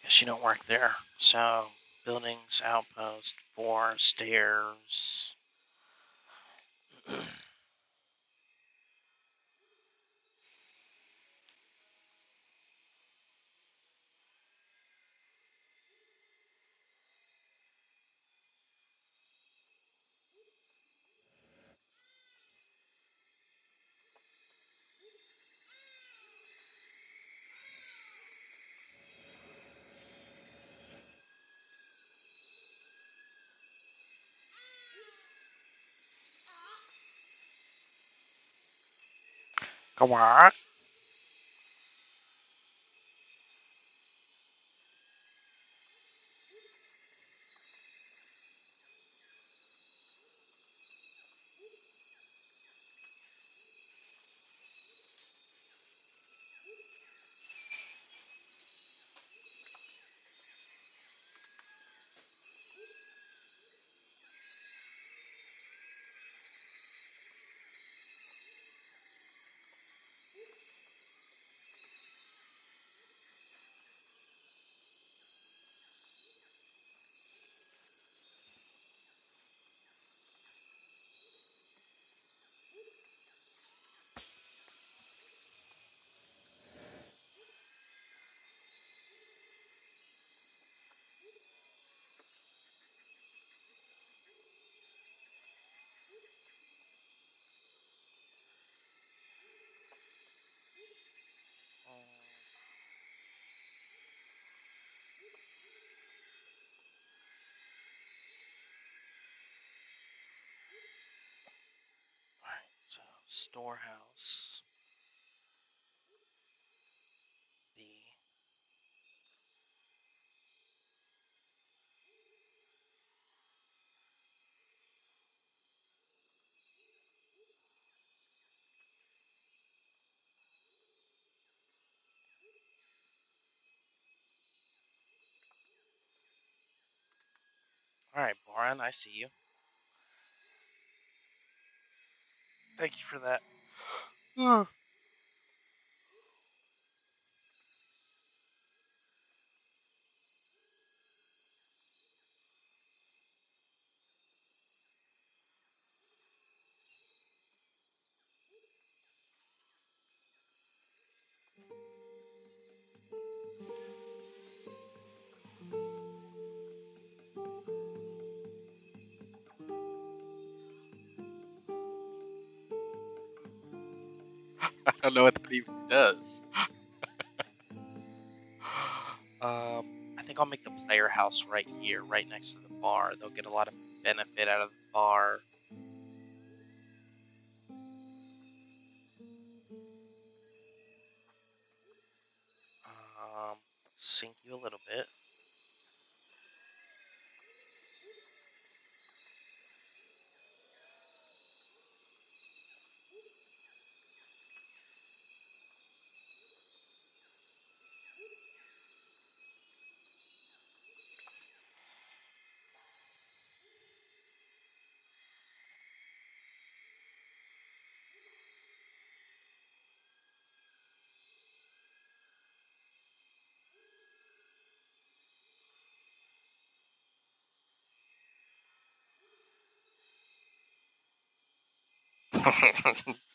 Guess you don't work there. So, buildings, outpost, 4 stairs. Come on. Alright, so storehouse. B. Alright, Boran, I see you. Thank you for that. I don't know what that even does. I think I'll make the player house right here, right next to the bar. They'll get a lot of benefit out of the bar. Sink you a little bit.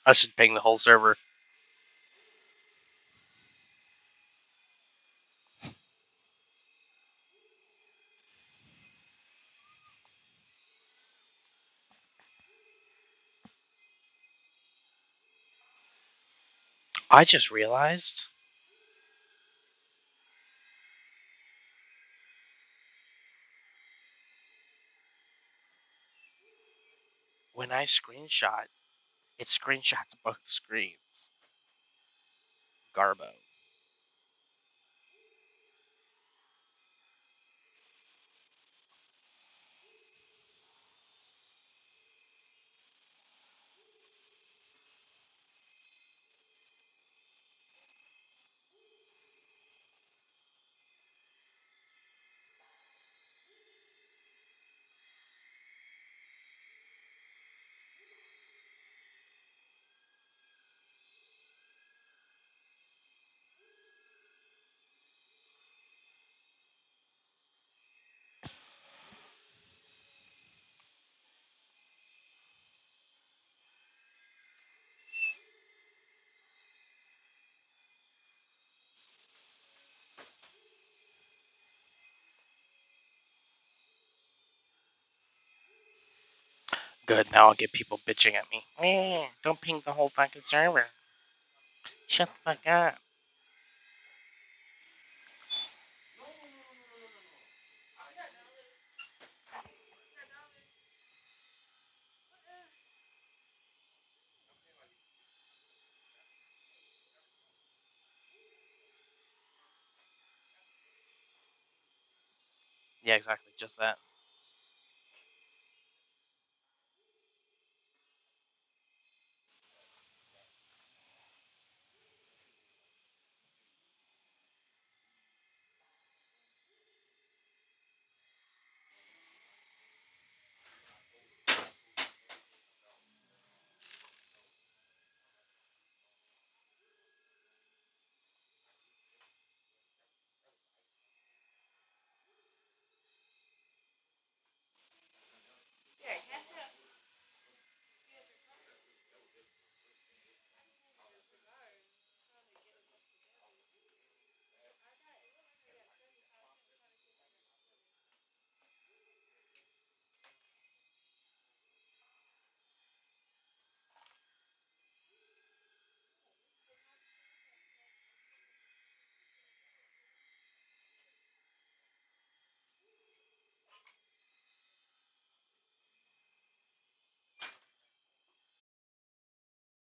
I should ping the whole server. I just realized when I screenshot, it screenshots both screens. Garbo. Good, now I'll get people bitching at me. Don't ping the whole fucking server. Shut the fuck up. Yeah, exactly, just that.